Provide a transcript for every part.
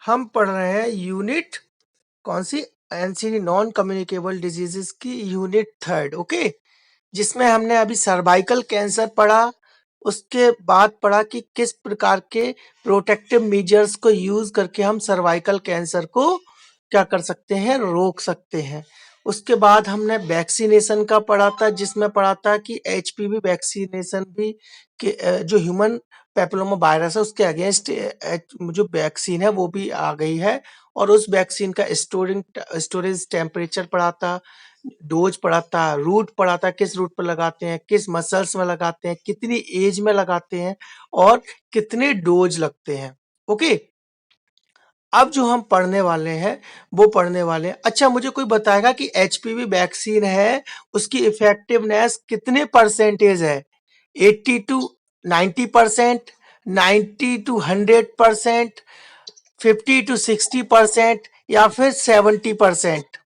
हम पढ़ रहे हैं यूनिट कौन सी, एनसीडी नॉन कम्युनिकेबल डिजीजेस की यूनिट 3, ओके। जिसमें हमने अभी सर्वाइकल कैंसर पढ़ा, उसके बाद पढ़ा कि किस प्रकार के प्रोटेक्टिव मेजर्स को यूज करके हम सर्वाइकल कैंसर को क्या कर सकते हैं, रोक सकते हैं। उसके बाद हमने वैक्सीनेशन का पढ़ा था, जिसमें पढ़ा था कि एचपीवी वैक्सीनेशन भी जो ह्यूमन पेपिलोमा वायरस है उसके अगेंस्ट जो वैक्सीन है वो भी आ गई है, और उस वैक्सीन का स्टोरेज टेम्परेचर पढ़ा था, डोज पढ़ा था, रूट पढ़ा था, किस रूट पर लगाते हैं, किस मसल्स में लगाते हैं, कितनी एज में लगाते हैं, और कितने डोज लगते हैं, ओके। अब जो हम पढ़ने वाले हैं वो पढ़ने वाले हैं, अच्छा मुझे कोई बताएगा कि एचपीवी वैक्सीन है उसकी इफेक्टिवनेस कितने परसेंटेज है, 80 टू 90%, 90 टू 100%, 50 टू 60% या फिर 70%?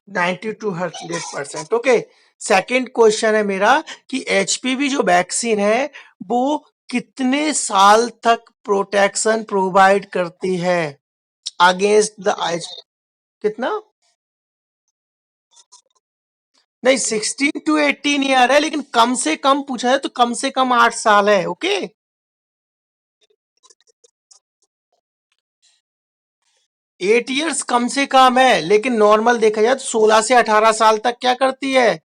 90 टू 100%, ओके। सेकंड क्वेश्चन है मेरा कि एचपीवी जो वैक्सीन है वो कितने साल तक प्रोटेक्शन प्रोवाइड करती है अगेंस्ट द आइज, कितना? नहीं, 16 to 18 ईयर है, लेकिन कम से कम पूछा है तो कम से कम 8 साल है, ओके। 8 ईयर्स कम से कम है, लेकिन नॉर्मल देखा जाए तो 16 से 18 साल तक क्या करती है,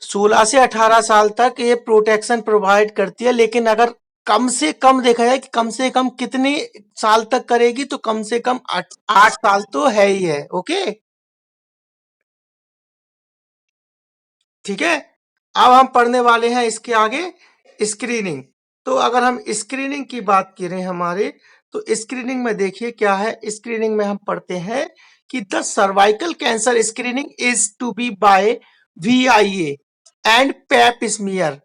16 से 18 साल तक ये प्रोटेक्शन प्रोवाइड करती है। लेकिन अगर कम से कम देखा जाए कि कम से कम कितने साल तक करेगी, तो कम से कम 8 साल तो है ही है, ओके। ठीक है। अब हम पढ़ने वाले हैं इसके आगे स्क्रीनिंग। तो अगर हम स्क्रीनिंग की बात करें हमारे, तो स्क्रीनिंग में देखिए क्या है, स्क्रीनिंग में हम पढ़ते हैं कि the cervical cancer screening is to be by VIA and pap smear.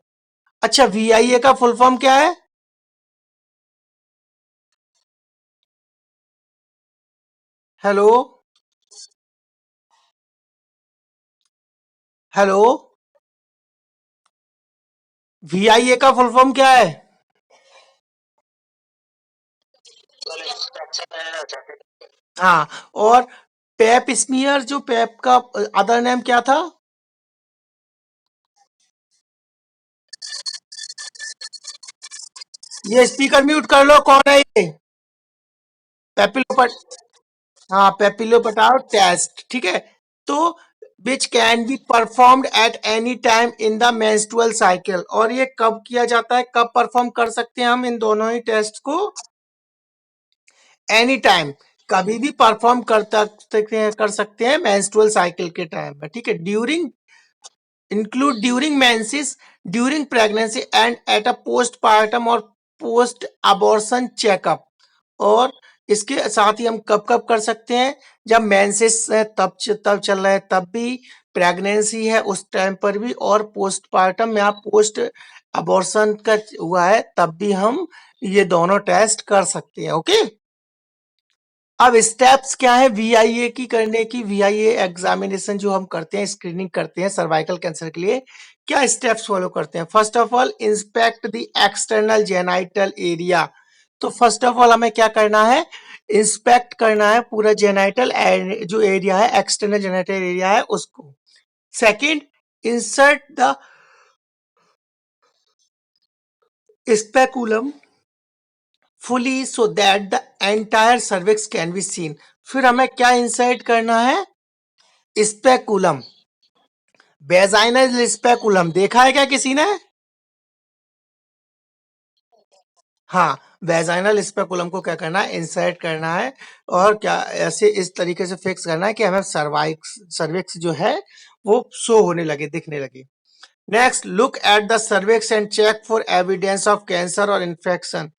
अच्छा, VIA का फुल फॉर्म क्या है? हेलो, हेलो, VIA का फुल फॉर्म क्या है? हाँ, और पेप स्मीयर, जो पेप का अदर नेम क्या था? ये स्पीकर म्यूट कर लो, कौन है ये? पेपिलोपट, हाँ, पेपिलोपटार टेस्ट, ठीक है। तो which can be performed at any time in the menstrual cycle, और ये कब किया जाता है, कब परफॉर्म कर सकते हैं हम इन दोनों ही टेस्ट को? एनी टाइम, कभी भी परफॉर्म कर सकते हैं मेंस्ट्रुअल साइकिल के टाइम में, ठीक है। During, include during menses, during pregnancy and at a postpartum और पोस्ट अबॉर्शन चेकअप। और इसके साथ ही हम कब कब कर सकते हैं, जब मेंसेस है तब चल रहा है तब भी, प्रेगनेंसी है उस टाइम पर भी, और पोस्टपार्टम या पोस्ट अबॉर्शन का हुआ है तब भी हम ये दोनों टेस्ट कर सकते हैं, ओके। अब स्टेप्स क्या है VIA की करने की, VIA एग्जामिनेशन जो हम करते हैं, स्क्रीनिंग करते हैं सर्वाइकल कैंसर के लिए, क्या स्टेप्स फॉलो करते हैं? First of all inspect the external genital area. तो फर्स्ट ऑफ ऑल हमें क्या करना है, इंस्पेक्ट करना है पूरा जेनाइटल जो एरिया है, एक्सटर्नल जेनाइटल एरिया है उसको। Second, insert the speculum fully so that the entire cervix can be seen। फिर हमें क्या इंसर्ट करना है, स्पेकुलम, वेजाइनल स्पेकुलम, देखा है क्या किसी ने? हाँ, वेजाइनल स्पेकुलम को क्या करना है, इंसर्ट करना है, और क्या ऐसे इस तरीके से फिक्स करना है कि हमें सर्विक्स जो है वो शो होने लगे, दिखने लगे। Next, look at the cervix and check for evidence of cancer और इन्फेक्शन।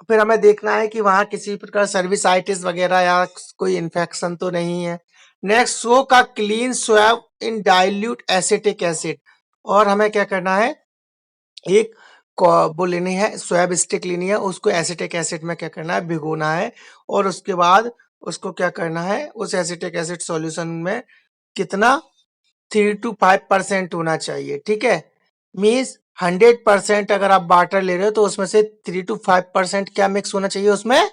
फिर हमें देखना है कि वहां किसी प्रकार सर्विसाइटिस वगैरह या कोई इन्फेक्शन तो नहीं है। नेक्स्ट, सो का क्लीन स्वैब इन डाइल्यूट एसिटिक एसिड। और हमें क्या करना है, एक वो लेनी है, स्वैब स्टिक लेनी है, उसको एसिटिक एसिड में क्या करना है, भिगोना है, और उसके बाद उसको क्या करना है, उस एसिटिक एसिड सॉल्यूशन में कितना, 3 to 5% होना चाहिए, ठीक है। मीन्स 100% अगर आप वाटर ले रहे हो तो उसमें से 3 to 5% क्या मिक्स होना चाहिए उसमें,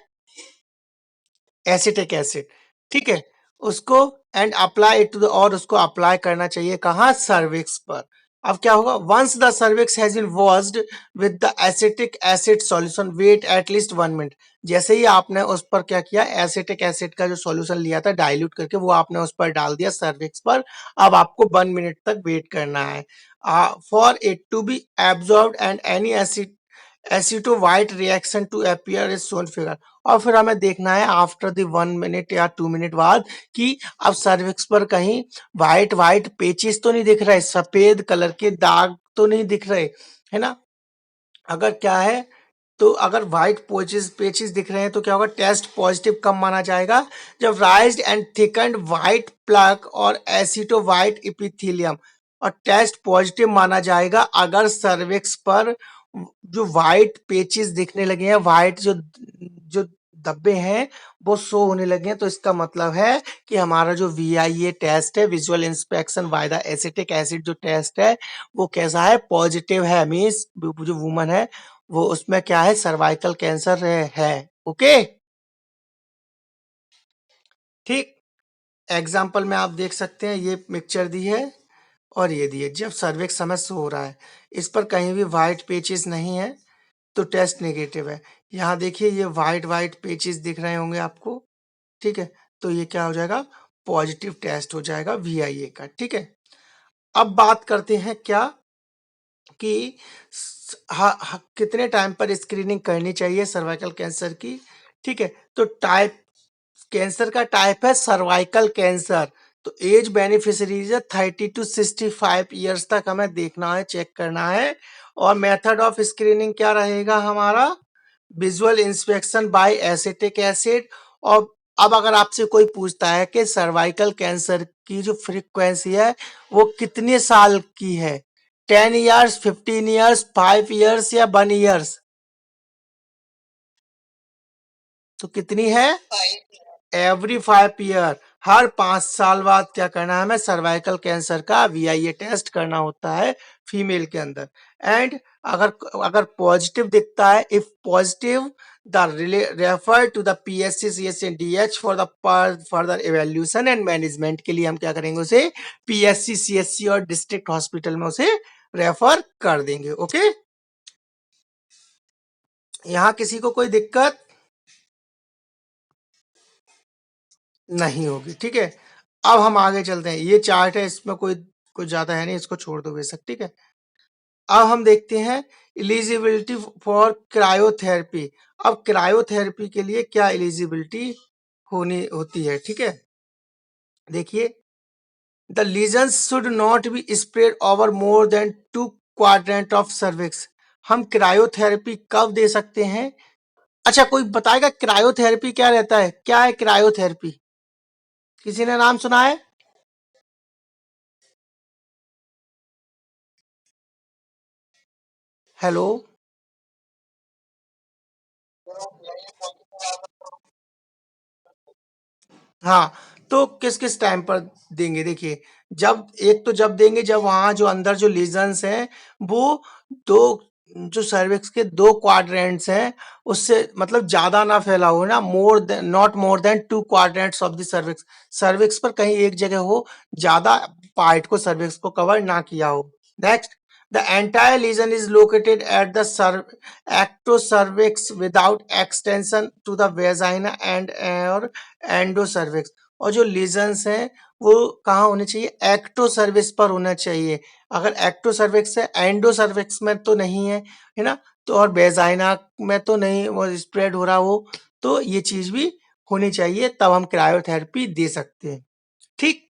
एसिटिक एसिड। ठीक है, उसको एंड अप्लाई टू द, और उसको अप्लाई करना चाहिए कहाँ, सर्विक्स पर। अब क्या होगा, once the cervix has been washed with the acetic acid solution wait at least 1 minute. जैसे ही आपने उस पर क्या किया, एसिटिक एसिड का जो सॉल्यूशन लिया था डाइल्यूट करके, वो आपने उस पर डाल दिया सर्विक्स पर। अब आपको 1 मिनट तक वेट करना है for it to be absorbed and any acid acetowhite reaction to appear is shown figure. और फिर हमें देखना है आफ्टर द 1 मिनट या 2 मिनट बाद कि अब सर्विक्स पर कहीं व्हाइट व्हाइट पेचिस तो नहीं दिख रहे, सफेद कलर के दाग तो नहीं दिख रहे, है ना। अगर क्या है, तो अगर व्हाइट पेचिस पेचिस दिख रहे हैं तो क्या होगा, टेस्ट पॉजिटिव कब माना जाएगा, जब राइज्ड एंड थिकन्ड व्हाइट प्लग और एसिटो व्हाइट इपिथेलियम, और टेस्ट पॉजिटिव माना जाएगा अगर सर्विक्स पर जो व्हाइट पेचिस दिखने लगे हैं, व्हाइट जो जो धब्बे हैं वो शो होने लगे हैं, तो इसका मतलब है कि हमारा जो VIA टेस्ट है, visual inspection by the acetic acid जो टेस्ट है, वो कैसा है, पॉजिटिव है। मीन्स जो वुमन है वो, उसमें क्या है, सर्वाइकल कैंसर है। ओके, ठीक। एग्जाम्पल में आप देख सकते हैं, ये पिक्चर दी है और ये दी है, जब सर्विक्स समय शो हो रहा है, इस पर कहीं भी व्हाइट पेचेस नहीं है तो टेस्ट नेगेटिव है। यहाँ देखिए, ये व्हाइट व्हाइट पेचेस दिख रहे होंगे आपको, ठीक है, तो ये क्या हो जाएगा, पॉजिटिव टेस्ट हो जाएगा VIA का। ठीक है, अब बात करते हैं क्या कि कितने टाइम पर स्क्रीनिंग करनी चाहिए सर्वाइकल कैंसर की। ठीक है, तो टाइप कैंसर का टाइप है सर्वाइकल कैंसर। तो एज बेनिफिशियरीज है 30 to 65 ईयर्स तक हमें देखना है, चेक करना है। और मेथड ऑफ स्क्रीनिंग क्या रहेगा हमारा, visual inspection by acetic acid. और अब अगर आपसे कोई पूछता है कि सर्वाइकल कैंसर की जो फ्रीक्वेंसी है वो कितने साल की है, 10 ईयर्स, 15 ईयर्स, 5 ईयर्स या 1 ईयर्स, तो कितनी है, एवरी 5 ईयर, हर 5 साल बाद क्या करना है, हमें सर्वाइकल कैंसर का VIA टेस्ट करना होता है फीमेल के अंदर। एंड अगर अगर पॉजिटिव दिखता है, if positive, the refer to the PSC CSC DH for the further evaluation and management के लिए हम क्या करेंगे, उसे PSC CSC और डिस्ट्रिक्ट हॉस्पिटल में उसे रेफर कर देंगे। ओके, यहाँ किसी को कोई दिक्कत नहीं होगी। ठीक है, अब हम आगे चलते हैं, ये चार्ट है, इसमें कोई कुछ ज्यादा है नहीं, इसको छोड़ दो बेशक। ठीक है, अब हम देखते हैं एलिजिबिलिटी फॉर क्रायोथेरेपी। अब क्रायोथेरेपी के लिए क्या एलिजिबिलिटी होनी होती है। ठीक है, देखिए, the lesions should not be spread over more than 2 quadrant of cervix. हम क्रायोथेरेपी कब दे सकते हैं, अच्छा कोई बताएगा क्रायोथेरेपी क्या रहता है, क्या है क्रायोथेरेपी, किसी ने नाम सुना है। हेलो, हाँ, तो किस किस टाइम पर देंगे, देखिए, जब एक तो जब देंगे जब वहां जो अंदर जो लीजन्स हैं वो दो, जो सर्विक्स के 2 क्वाड्रेंट्स हैं उससे मतलब ज्यादा ना फैला हो ना, more than, not more than 2 quadrants of the cervix, cervix पर कहीं एक जगह हो, ज्यादा पार्ट को सर्विक्स को कवर ना किया हो। Next, the entire lesion is located at the ectocervix without extension to the vagina and और एंडोसर्विक्स। और जो लीजन्स हैं वो कहाँ होने चाहिए, एक्टोसर्विक्स पर होना चाहिए। अगर एक्टोसर्विक्स है, एंडोसर्विक्स में तो नहीं है ना, तो और वेजाइना में तो नहीं वो स्प्रेड हो रहा हो, तो ये चीज भी होनी चाहिए, तब हम क्रायोथेरेपी दे सकते हैं। ठीक,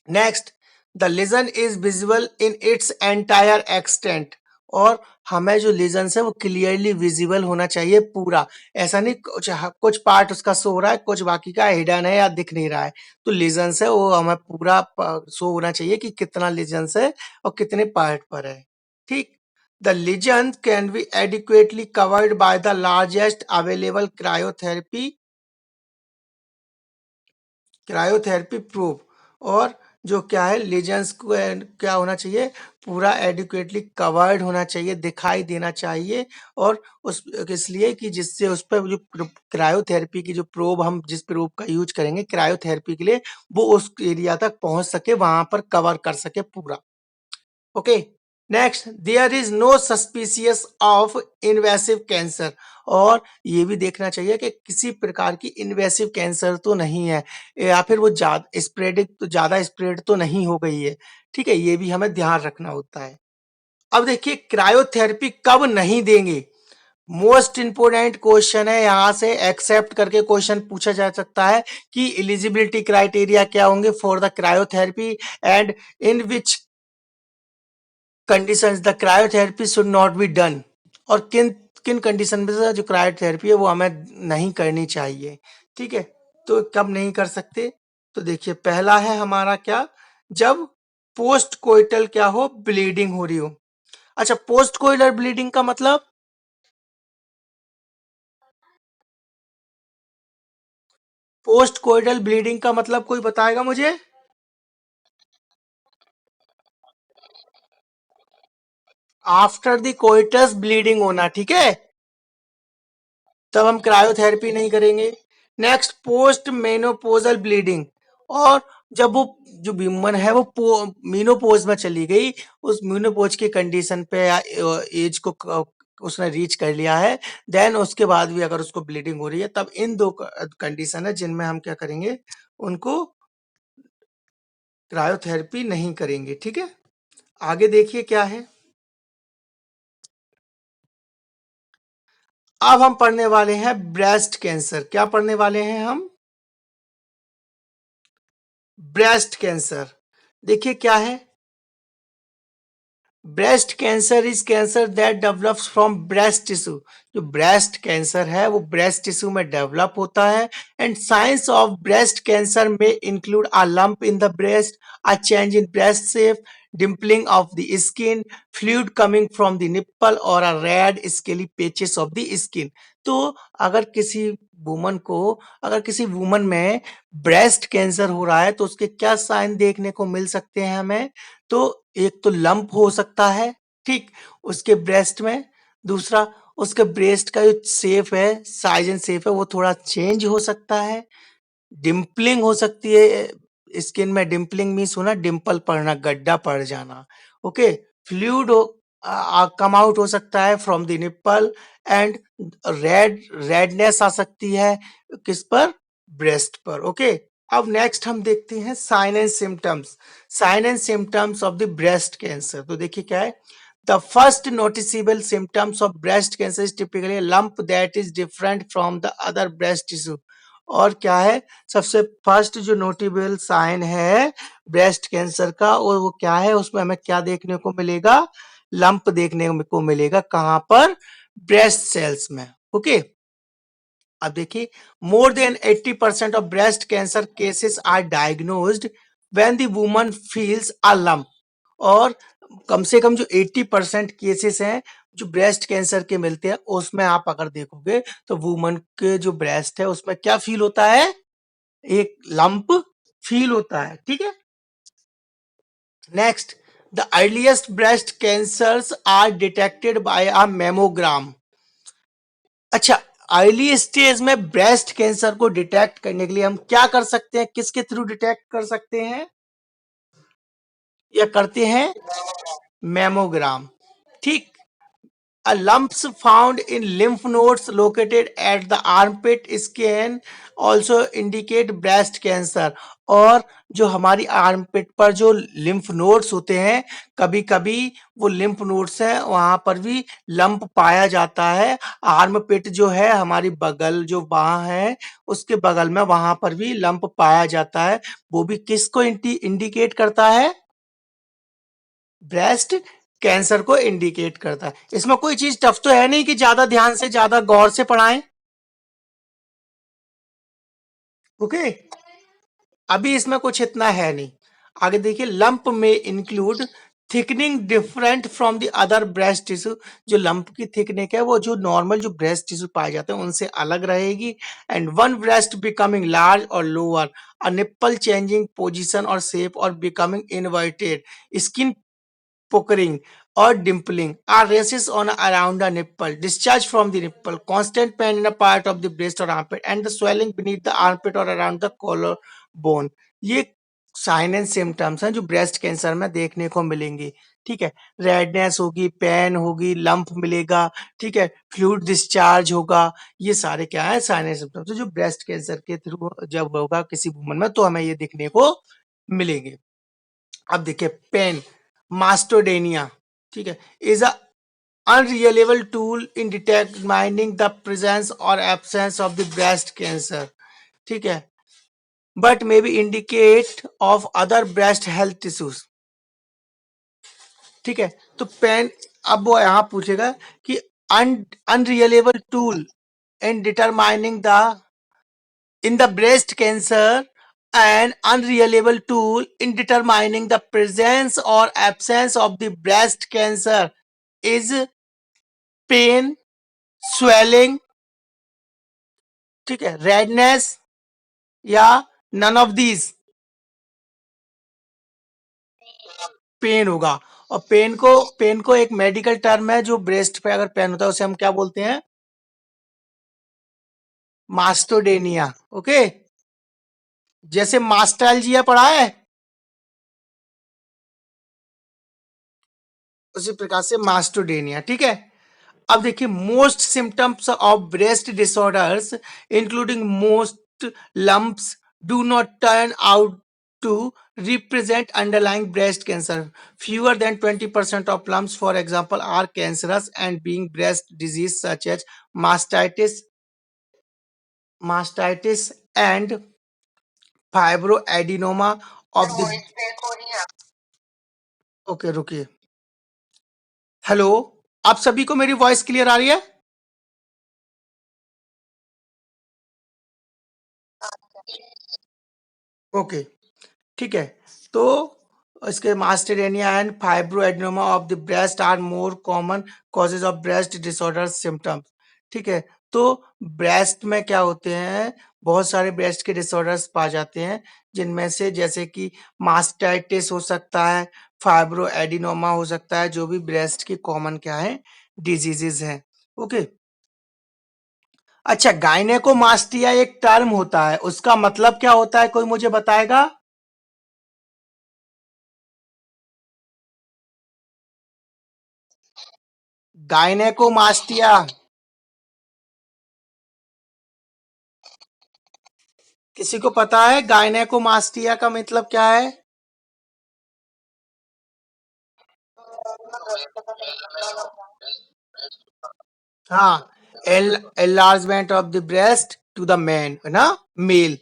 next, the lesion is visible in its entire extent. और हमें जो लीजन है वो क्लियरली विजिबल होना चाहिए पूरा, ऐसा नहीं कुछ पार्ट उसका शो हो रहा है, कुछ बाकी का हिडन है या दिख नहीं रहा है। तो लीजन है वो हमें पूरा शो होना चाहिए कि कितना लीजन है और कितने पार्ट पर है। ठीक, the lesion can be adequately covered by the largest available cryotherapy proof. और जो क्या है लीजन्स को क्या होना चाहिए, पूरा एडिक्वेटली कवर्ड होना चाहिए, दिखाई देना चाहिए। और उस इसलिए कि जिससे उस पर जो क्रायोथेरेपी की जो प्रोब, हम जिस प्रोब का यूज करेंगे क्रायोथेरेपी के लिए, वो उस एरिया तक पहुंच सके, वहां पर कवर कर सके पूरा। Okay, next, there is no suspicious of invasive cancer. और ये भी देखना चाहिए कि किसी प्रकार की इन्वेसिव कैंसर तो नहीं है, या फिर वो ज्यादा स्प्रेडिंग तो ज्यादा स्प्रेड तो नहीं हो गई है। ठीक है, ये भी हमें ध्यान रखना होता है। अब देखिए क्रायोथेरेपी कब नहीं देंगे, मोस्ट इंपोर्टेंट क्वेश्चन है, यहां से एक्सेप्ट करके क्वेश्चन पूछा जा सकता है कि एलिजिबिलिटी क्राइटेरिया क्या होंगे for the cryotherapy, and in which conditions the cryotherapy should not be done. और किन किन कंडीशन में से जो क्रायोथेरेपी है वो हमें नहीं करनी चाहिए। ठीक है, तो कब नहीं कर सकते, तो देखिए पहला है हमारा क्या, जब पोस्ट कोइटल क्या हो, ब्लीडिंग हो रही हो। अच्छा, पोस्ट कोइटल ब्लीडिंग का मतलब, पोस्ट कोइटल ब्लीडिंग का मतलब कोई बताएगा मुझे? आफ्टर द कोइटस ब्लीडिंग होना, ठीक है, तब हम क्रायोथेरेपी नहीं करेंगे। नेक्स्ट, पोस्ट मेनोपोजल ब्लीडिंग, और जब वो जो विमन है वो मीनोपोज में चली गई, उस मीनोपोज की कंडीशन पे या एज को उसने रीच कर लिया है, देन उसके बाद भी अगर उसको ब्लीडिंग हो रही है, तब इन दो कंडीशन है जिनमें हम क्या करेंगे, उनको क्रायोथेरेपी नहीं करेंगे। ठीक है, आगे देखिए क्या है। अब हम पढ़ने वाले हैं ब्रेस्ट कैंसर। क्या पढ़ने वाले हैं हम? Breast cancer. देखिए क्या है, breast cancer is cancer that develops from breast tissue. जो ब्रेस्ट कैंसर है वो ब्रेस्ट टिश्यू में डेवलप होता है। And signs of breast cancer में include a lump in the breast, a change in breast shape, dimpling of the skin, fluid coming from the nipple or a red scaly patches of the skin। तो अगर किसी woman को, अगर किसी woman में breast cancer हो रहा है तो उसके क्या साइन देखने को मिल सकते हैं हमें? तो एक तो लंप हो सकता है, ठीक, उसके ब्रेस्ट में। दूसरा, उसके ब्रेस्ट का जो शेप है, साइज एंड शेप है, वो थोड़ा चेंज हो सकता है। डिम्पलिंग हो सकती है, स्किन में डिम्पलिंग मीन्स होना डिम्पल पड़ना, गड्ढा पड़ जाना। ओके, फ्लूइड कम आउट हो सकता है from the nipple. And redness आ सकती है किस पर, ब्रेस्ट पर। ओके, अब नेक्स्ट हम देखते हैं sign and symptoms, sign and symptoms of the breast cancer. तो देखिए क्या है, the first noticeable symptoms of breast cancer is typically lump that is different from the other breast tissue. और क्या है, सबसे फर्स्ट जो नोटेबल साइन है ब्रेस्ट कैंसर का, और वो क्या है, उसमें हमें क्या देखने को मिलेगा, लंप देखने को मिलेगा, कहां पर, ब्रेस्ट सेल्स में। ओके, अब देखिए, more than 80% of breast cancer cases are diagnosed when the woman feels a lump. और कम से कम जो 80% केसेस हैं जो ब्रेस्ट कैंसर के मिलते हैं, उसमें आप अगर देखोगे तो वुमन के जो ब्रेस्ट है उसमें क्या फील होता है, एक लंप फील होता है। ठीक है, next, the earliest breast cancers are detected by a mammogram. अच्छा, अर्ली स्टेज में ब्रेस्ट कैंसर को डिटेक्ट करने के लिए हम क्या कर सकते हैं, किसके थ्रू डिटेक्ट कर सकते हैं या करते हैं, मेमोग्राम। ठीक, a lumps found in lymph nodes located at the armpit skin also indicate breast cancer। और जो हमारी आर्मपिट पर जो लिम्फ नोड्स होते हैं, कभी कभी वो लिम्फ नोड्स हैं वहां पर भी लंप पाया जाता है। आर्मपिट जो है हमारी बगल जो बाह है, उसके बगल में वहां पर भी लंप पाया जाता है। वो भी किसको इंडिकेट करता है, ब्रेस्ट कैंसर को इंडिकेट करता है। इसमें कोई चीज टफ तो है नहीं कि ज्यादा ध्यान से ज्यादा गौर से पढ़ाएं। ओके, अभी इसमें कुछ इतना है नहीं। आगे देखिए, लंप में include thickening different from the other breast tissue, जो लंप की थिकनेस है वो जो नॉर्मल जो ब्रेस्ट टिश्यू पाए जाते हैं उनसे अलग रहेगी। And one breast becoming large और लोअर, अ निप्पल चेंजिंग पोजीशन और शेप और becoming inverted, skin puckering or dimpling are races on around the nipple, discharge from the nipple, constant pain in a part of the breast or armpit, and the swelling beneath the armpit or around the collarbone. ये sign and symptoms हैं जो breast cancer में देखने को मिलेंगे। ठीक है, redness होगी, पेन होगी, लंप मिलेगा, ठीक है, फ्लूइड डिस्चार्ज होगा, ये सारे क्या है साइन एंड सिम्टम्स जो ब्रेस्ट कैंसर के थ्रू जब होगा किसी वुमन में तो हमें ये देखने को मिलेंगे। अब देखिए पेन, मास्टोडेनिया, ठीक है, is a unreliable tool in determining the presence or absence of the breast cancer, ठीक है, but may be indicate of other breast health tissues, ठीक है। तो पेन, अब वो यहाँ पूछेगा कि unreliable tool in determining the in the breast cancer, an unreliable tool in determining the presence or absence of the breast cancer is pain, swelling, ठीक है, रेडनेस या नन ऑफ दीज, पेन होगा। और पेन को एक medical term है जो breast पे अगर पेन होता है उसे हम क्या बोलते हैं, मास्टोडेनिया। ओके, जैसे मास्टैल्जिया पढ़ा है उसी प्रकार से मास्टोडेनिया, ठीक है। अब देखिए most symptoms of breast disorders including most lumps do not turn out to represent underlying breast cancer. Fewer than 20% of lumps, for example, are cancerous and being breast disease such as mastitis and fibroadenoma of the, okay रुकिए, hello, आप सभी को मेरी voice clear आ रही है? Okay, ठीक है। तो इसके mastalgia and fibroadenoma of the breast are more common causes of breast disorder symptoms, ठीक है। तो ब्रेस्ट में क्या होते हैं, बहुत सारे ब्रेस्ट के डिसऑर्डर्स पाए जाते हैं, जिनमें से जैसे कि मास्टाइटिस हो सकता है, फाइब्रोएडिनोमा हो सकता है, जो भी ब्रेस्ट की कॉमन क्या है डिजीजेज हैं। ओके, अच्छा, गायनेकोमास्टिया एक टर्म होता है, उसका मतलब क्या होता है, कोई मुझे बताएगा? गायनेकोमास्टिया किसी को पता है गायनेकोमास्टिया का मतलब क्या है? हाँ, enlargement of the breast to the man, है ना, मेल,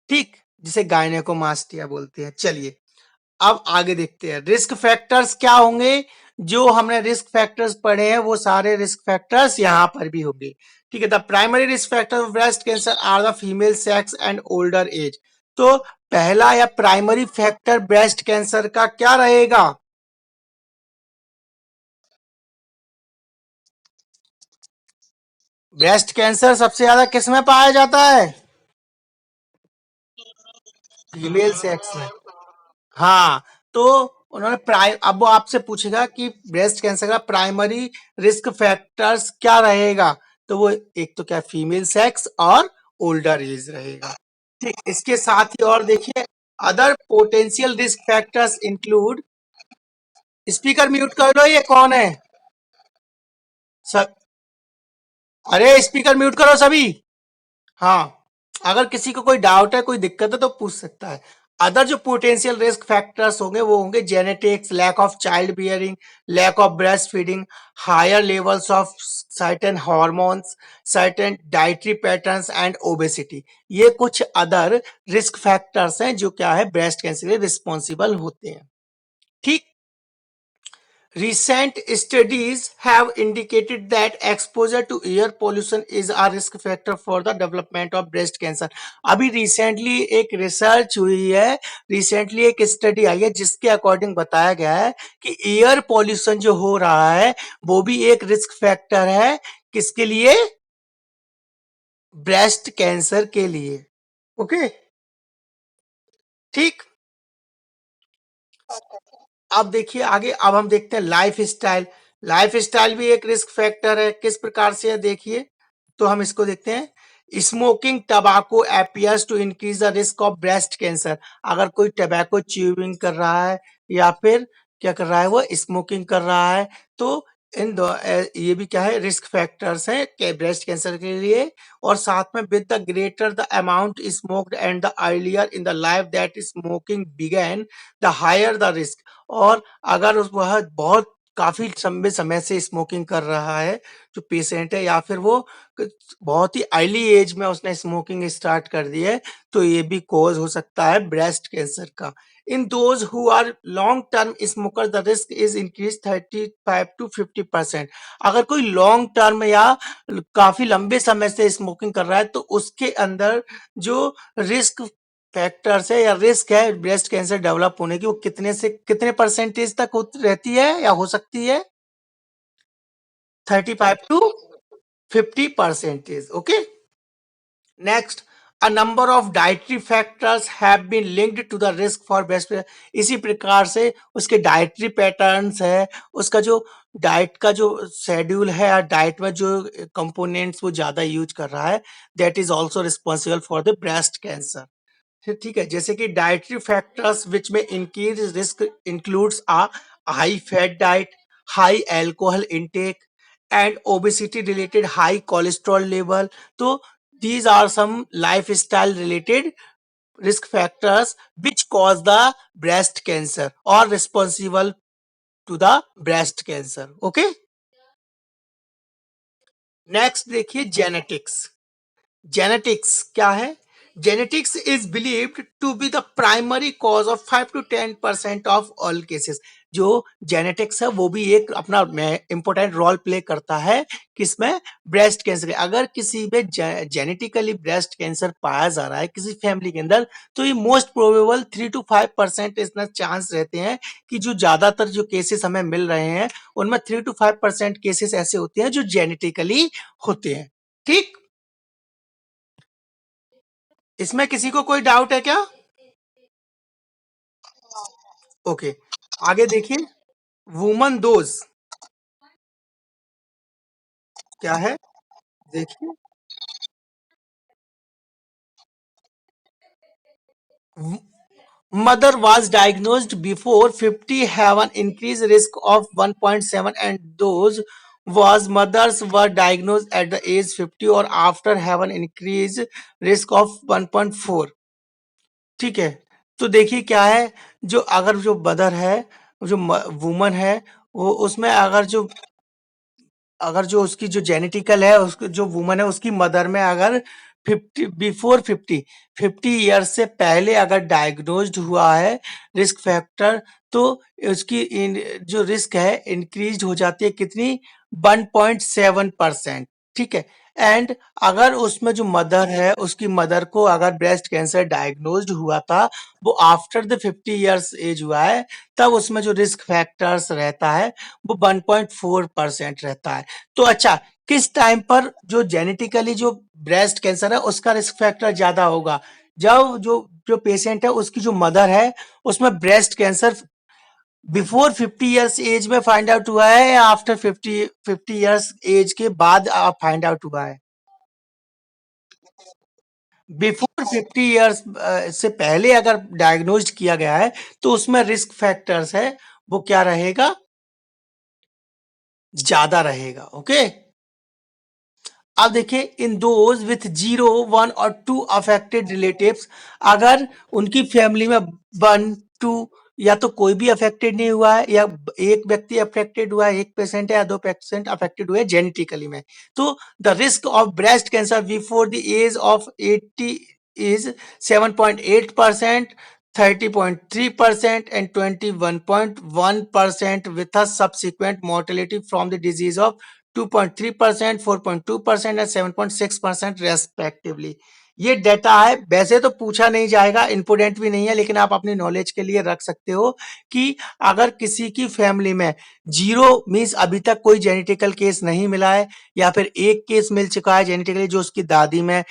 ठीक, जिसे गायनेकोमास्टिया बोलते हैं। चलिए अब आगे देखते हैं रिस्क फैक्टर्स क्या होंगे। जो हमने रिस्क फैक्टर्स पढ़े हैं वो सारे रिस्क फैक्टर्स यहाँ पर भी होंगे, ठीक है। The primary risk factor of breast cancer are the female sex and older age. तो पहला या प्राइमरी फैक्टर ब्रेस्ट कैंसर का क्या रहेगा? ब्रेस्ट कैंसर सबसे ज्यादा किस में पाया जाता है? फीमेल सेक्स में। हाँ, तो उन्होंने अब वो आपसे पूछेगा कि ब्रेस्ट कैंसर का प्राइमरी रिस्क फैक्टर्स क्या रहेगा, तो वो एक तो क्या फीमेल सेक्स और ओल्डर एज रहेगा, ठीक। इसके साथ ही और देखिए other potential risk factors include, speaker mute कर लो, ये कौन है सब, अरे स्पीकर म्यूट करो सभी। हाँ, अगर किसी को कोई डाउट है, कोई दिक्कत है तो पूछ सकता है। अदर जो पोटेंशियल रिस्क फैक्टर्स होंगे वो होंगे genetics, lack of childbearing, lack of breastfeeding, higher levels of certain hormones, certain dietary patterns and obesity. ये कुछ अदर रिस्क फैक्टर्स हैं जो क्या है ब्रेस्ट कैंसर के लिए रिस्पॉन्सिबल होते हैं, ठीक। Recent studies have indicated that exposure to air pollution is a risk factor for the development of breast cancer. अभी रिसेंटली एक रिसर्च हुई है, रिसेंटली एक स्टडी आई है जिसके अकॉर्डिंग बताया गया है कि एयर पॉल्यूशन जो हो रहा है वो भी एक रिस्क फैक्टर है, किसके लिए? ब्रेस्ट कैंसर के लिए। ओके, ठीक। अब देखिए आगे, अब हम देखते हैं लाइफ स्टाइल। लाइफ स्टाइल भी एक रिस्क फैक्टर है, किस प्रकार से है देखिए, तो हम इसको देखते हैं। Smoking tobacco appears to increase the risk of breast cancer. अगर कोई टबैको च्यूइंग कर रहा है या फिर क्या कर रहा है, वो स्मोकिंग कर रहा है, तो ये भी क्या है, रिस्क फैक्टर्स है ब्रेस्ट कैंसर के लिए। और साथ में with the greater the amount smoked and the earlier in the life that smoking begin, the higher the risk. और अगर वह बहुत काफी लंबे समय से स्मोकिंग कर रहा है जो पेशेंट है, या फिर वो बहुत ही अर्ली एज में उसने स्मोकिंग स्टार्ट कर दी है, तो ये भी कॉज हो सकता है ब्रेस्ट कैंसर का। In those who are long term smoker the risk is increase 35 to 50%। अगर कोई लॉन्ग टर्म या काफी लंबे समय से स्मोकिंग कर रहा है तो उसके अंदर जो रिस्क फैक्टर्स है या रिस्क है ब्रेस्ट कैंसर डेवलप होने की, वो कितने से कितने परसेंटेज तक रहती है या हो सकती है? 35 to 50%। Okay, next, a number of dietary factors have been linked to the risk for breast cancer। इसी प्रकार से उसके डाइटरी पैटर्न्स है, उसका जो डाइट का जो शेड्यूल है या डाइट में जो कंपोनेंट्स वो ज्यादा यूज कर रहा है, that is also responsible for the breast cancer. ठीक है, जैसे कि डाइटरी फैक्टर्स विच में increase risk includes a high fat diet, high alcohol intake and obesity related high cholesterol level. तो these are some lifestyle related risk factors which cause the breast cancer or responsible to the breast cancer। okay, next देखिए genetics. Genetics क्या है? Genetics is believed to be the primary cause of 5 to 10% of all cases. जो genetics है वो भी एक अपना important role play करता है किसमें? Breast cancer. अगर किसी में जेनेटिकली ब्रेस्ट कैंसर पाया जा रहा है किसी फैमिली के अंदर, तो ये मोस्ट प्रोबेबल 3 to 5% इतना चांस रहते हैं कि जो ज्यादातर जो केसेस हमें मिल रहे हैं उनमें 3 to 5% केसेस ऐसे होते हैं जो जेनेटिकली होते हैं। ठीक, इसमें किसी को कोई डाउट है क्या? ओके, आगे देखिए, वुमन दोज क्या है देखिए, mother was diagnosed before 50 have an increased risk of 1.7, and those was mothers were diagnosed at the age 50 or after have an increased risk of 1.4। ठीक है, तो देखिए क्या है, जो अगर जो मदर है, जो वुमन है, वो उसमें अगर जो उसकी जो जेनेटिकल है, उसको जो वुमन है उसकी मदर में अगर 50 ईयर्स से पहले अगर डायग्नोज्ड हुआ है रिस्क फैक्टर, तो उसकी जो रिस्क है इंक्रीज हो जाती है कितनी? 1.7%। ठीक है, एंड अगर उसमें जो मदर है उसकी मदर को अगर ब्रेस्ट कैंसर डायग्नोज्ड हुआ था, वो आफ्टर द 50 ईयर्स एज हुआ है, तब उसमें जो रिस्क फैक्टर्स रहता है वो 1.4% रहता है। तो अच्छा, किस टाइम पर जो जेनेटिकली जो ब्रेस्ट कैंसर है उसका रिस्क फैक्टर ज्यादा होगा? जब जो जो पेशेंट है उसकी जो मदर है उसमें breast cancer before 50 years age में फाइंड आउट हुआ है या आफ्टर 50 ईयर्स एज के बाद फाइंड आउट हुआ है? बिफोर 50 ईयर्स से पहले अगर डायग्नोज किया गया है तो उसमें रिस्क फैक्टर्स है वो क्या रहेगा? ज्यादा रहेगा। ओके, अब देखिए, इन दोज विथ 0, 1 और 2 अफेक्टेड रिलेटिव्स, अगर उनकी फैमिली में 1, 2 या तो कोई भी अफेक्टेड नहीं हुआ है, या एक व्यक्ति अफेक्टेड हुआ है, एक पेशेंट है या 2 पेशेंट अफेक्टेड हुए जेनेटिकली में, तो the risk of breast cancer before the age of 80 is 7.8%। 30.3% and 21.1% with a subsequent mortality from the disease of 2.3%, 4.2% and 7.6% respectively. ये डेटा है, वैसे तो पूछा नहीं जाएगा, इंपोर्टेंट भी नहीं है, लेकिन आप अपनी नॉलेज के लिए रख सकते हो कि अगर किसी की फैमिली में जीरो मीन्स अभी तक कोई जेनेटिकल केस नहीं मिला है, या फिर एक केस मिल चुका है जेनेटिकली जो उसकी दादी में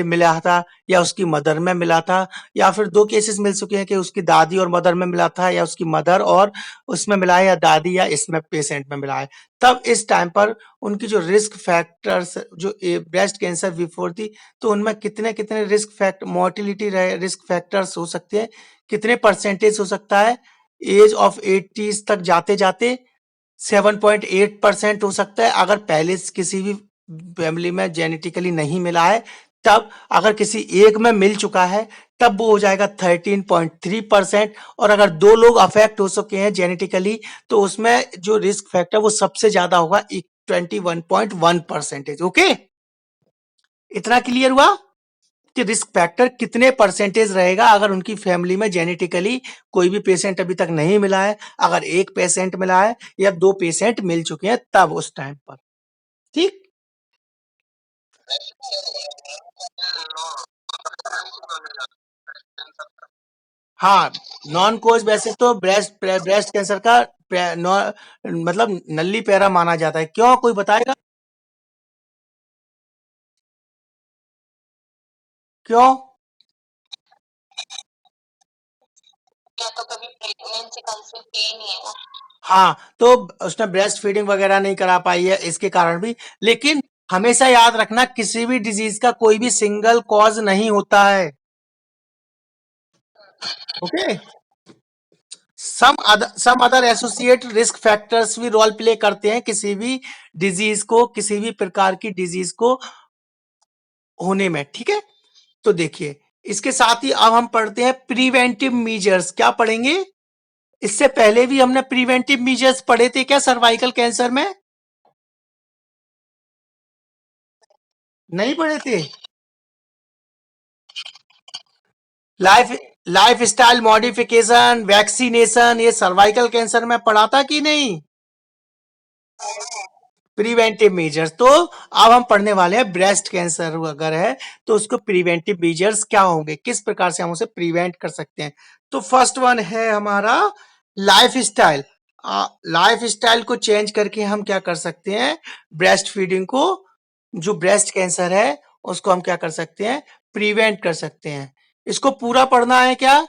मिला था या उसकी मदर में मिला था, या फिर दो केसेस मिल चुके हैं कि उसकी दादी और मदर में मिला था या उसकी मदर और उसमें मिला है या दादी या इसमें पेशेंट में मिला है, तब इस टाइम पर उनकी जो रिस्क फैक्टर्स जो ब्रेस्ट कैंसर बिफोर थी, तो उनमें कितने कितने risk factor mortality risk factors हो सकते हैं, कितने परसेंटेज हो सकता है, एज ऑफ 80 तक जाते जाते 7.8% हो सकता है अगर पहले किसी भी फैमिली में जेनेटिकली नहीं मिला है, तब अगर किसी एक में मिल चुका है तब वो हो जाएगा 13.3%, और अगर दो लोग अफेक्ट हो सके हैं जेनेटिकली तो उसमें जो रिस्क फैक्टर वो सबसे ज्यादा होगा 21.1%। ओके, इतना क्लियर हुआ कि रिस्क फैक्टर कितने परसेंटेज रहेगा अगर उनकी फैमिली में जेनेटिकली कोई भी पेशेंट अभी तक नहीं मिला है, अगर एक पेशेंट मिला है या दो पेशेंट मिल चुके हैं तब उस टाइम पर। ठीक, हाँ, नॉन कोज वैसे तो ब्रेस्ट ब्रेस्ट कैंसर का मतलब नल्ली पैरा माना जाता है, क्यों कोई बताएगा क्यों? हाँ, तो उसने ब्रेस्ट फीडिंग वगैरह नहीं करा पाई है इसके कारण भी, लेकिन हमेशा याद रखना किसी भी डिजीज का कोई भी सिंगल कॉज नहीं होता है। Okay, some other associate risk factors भी रोल प्ले करते हैं किसी भी डिजीज को, किसी भी प्रकार की डिजीज को होने में। ठीक है, तो देखिए इसके साथ ही अब हम पढ़ते हैं प्रिवेंटिव मीजर्स। क्या पढ़ेंगे? इससे पहले भी हमने प्रिवेंटिव मीजर्स पढ़े थे क्या सर्वाइकल कैंसर में? नहीं पढ़े थे? Life life style modification, vaccination, ये सर्वाइकल कैंसर में पढ़ा था कि नहीं? Preventive measures. तो अब हम पढ़ने वाले हैं ब्रेस्ट कैंसर अगर है तो उसको प्रिवेंटिव मेजर्स क्या होंगे, किस प्रकार से हम उसे प्रिवेंट कर सकते हैं। तो फर्स्ट वन है हमारा लाइफ स्टाइल। लाइफ स्टाइल को चेंज करके हम क्या कर सकते हैं, ब्रेस्ट फीडिंग को, जो ब्रेस्ट कैंसर है उसको हम क्या कर सकते हैं, प्रिवेंट कर सकते हैं। इसको पूरा पढ़ना है क्या?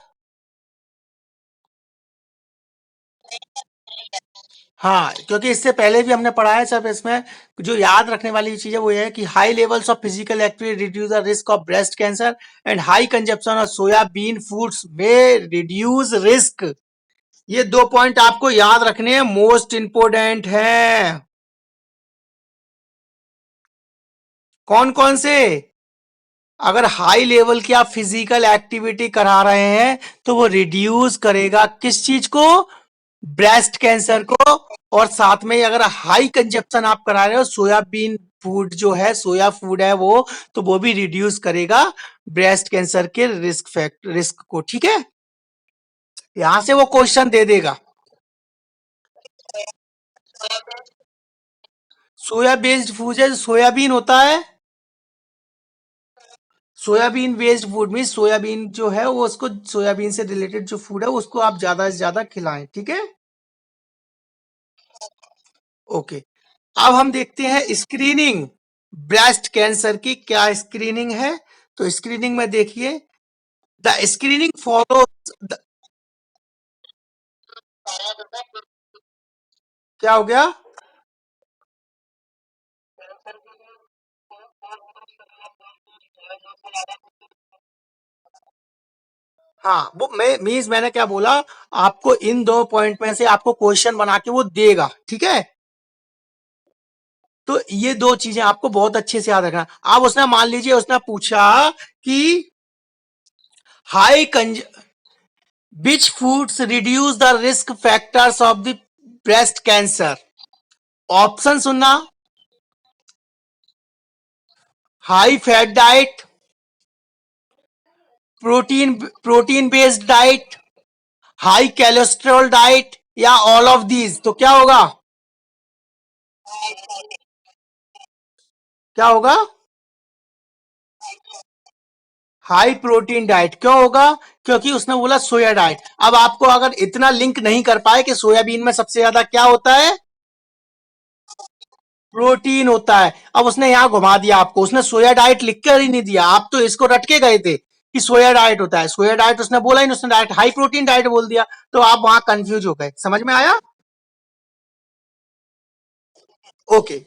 हाँ, क्योंकि इससे पहले भी हमने पढ़ा है सब। इसमें जो याद रखने वाली चीज है वो ये है कि high levels of physical activity reduce the risk of breast cancer and high consumption of soybean foods में रिड्यूस रिस्क। ये दो पॉइंट आपको याद रखने हैं, मोस्ट इंपोर्टेंट है। कौन कौन से? अगर हाई लेवल की आप फिजिकल एक्टिविटी करा रहे हैं तो वो रिड्यूस करेगा किस चीज को, ब्रेस्ट कैंसर को। और साथ में अगर हाई कंजप्शन आप करा रहे हो सोयाबीन फूड जो है, सोया फूड है वो, तो वो भी रिड्यूस करेगा ब्रेस्ट कैंसर के रिस्क को। ठीक है, यहां से वो क्वेश्चन दे देगा। सोया बेस्ड फूड है, सोयाबीन होता है। सोयाबीन बेस्ड फूड में सोयाबीन जो है वो, उसको सोयाबीन से रिलेटेड जो फूड है उसको आप ज्यादा से ज्यादा खिलाएं। ठीक है, ओके। अब हम देखते हैं स्क्रीनिंग, ब्रेस्ट कैंसर की क्या स्क्रीनिंग है। तो स्क्रीनिंग में देखिए, द स्क्रीनिंग फॉलो, क्या हो गया? हाँ, वो मैंने क्या बोला, आपको इन दो पॉइंट में से आपको क्वेश्चन बना के वो देगा। ठीक है, तो ये दो चीजें आपको बहुत अच्छे से याद रखना। अब उसने मान लीजिए उसने पूछा कि हाई कंज which foods reduce the risk factors of the breast cancer. Option सुनना, high fat diet, protein protein based diet, high cholesterol diet, या ऑल ऑफ दीज? तो क्या होगा? क्या होगा? High protein diet. क्यों होगा? क्योंकि उसने बोला सोया डाइट। अब आपको अगर इतना लिंक नहीं कर पाए कि सोयाबीन में सबसे ज्यादा क्या होता है, प्रोटीन होता है, अब उसने यहां घुमा दिया आपको, उसने सोया डाइट लिख कर ही नहीं दिया, आप तो इसको रट के गए थे कि सोया डाइट होता है। सोया डाइट उसने बोला ही नहीं, उसने डाइट हाई प्रोटीन डाइट बोल दिया, तो आप वहां कंफ्यूज हो गए। समझ में आया? ओके,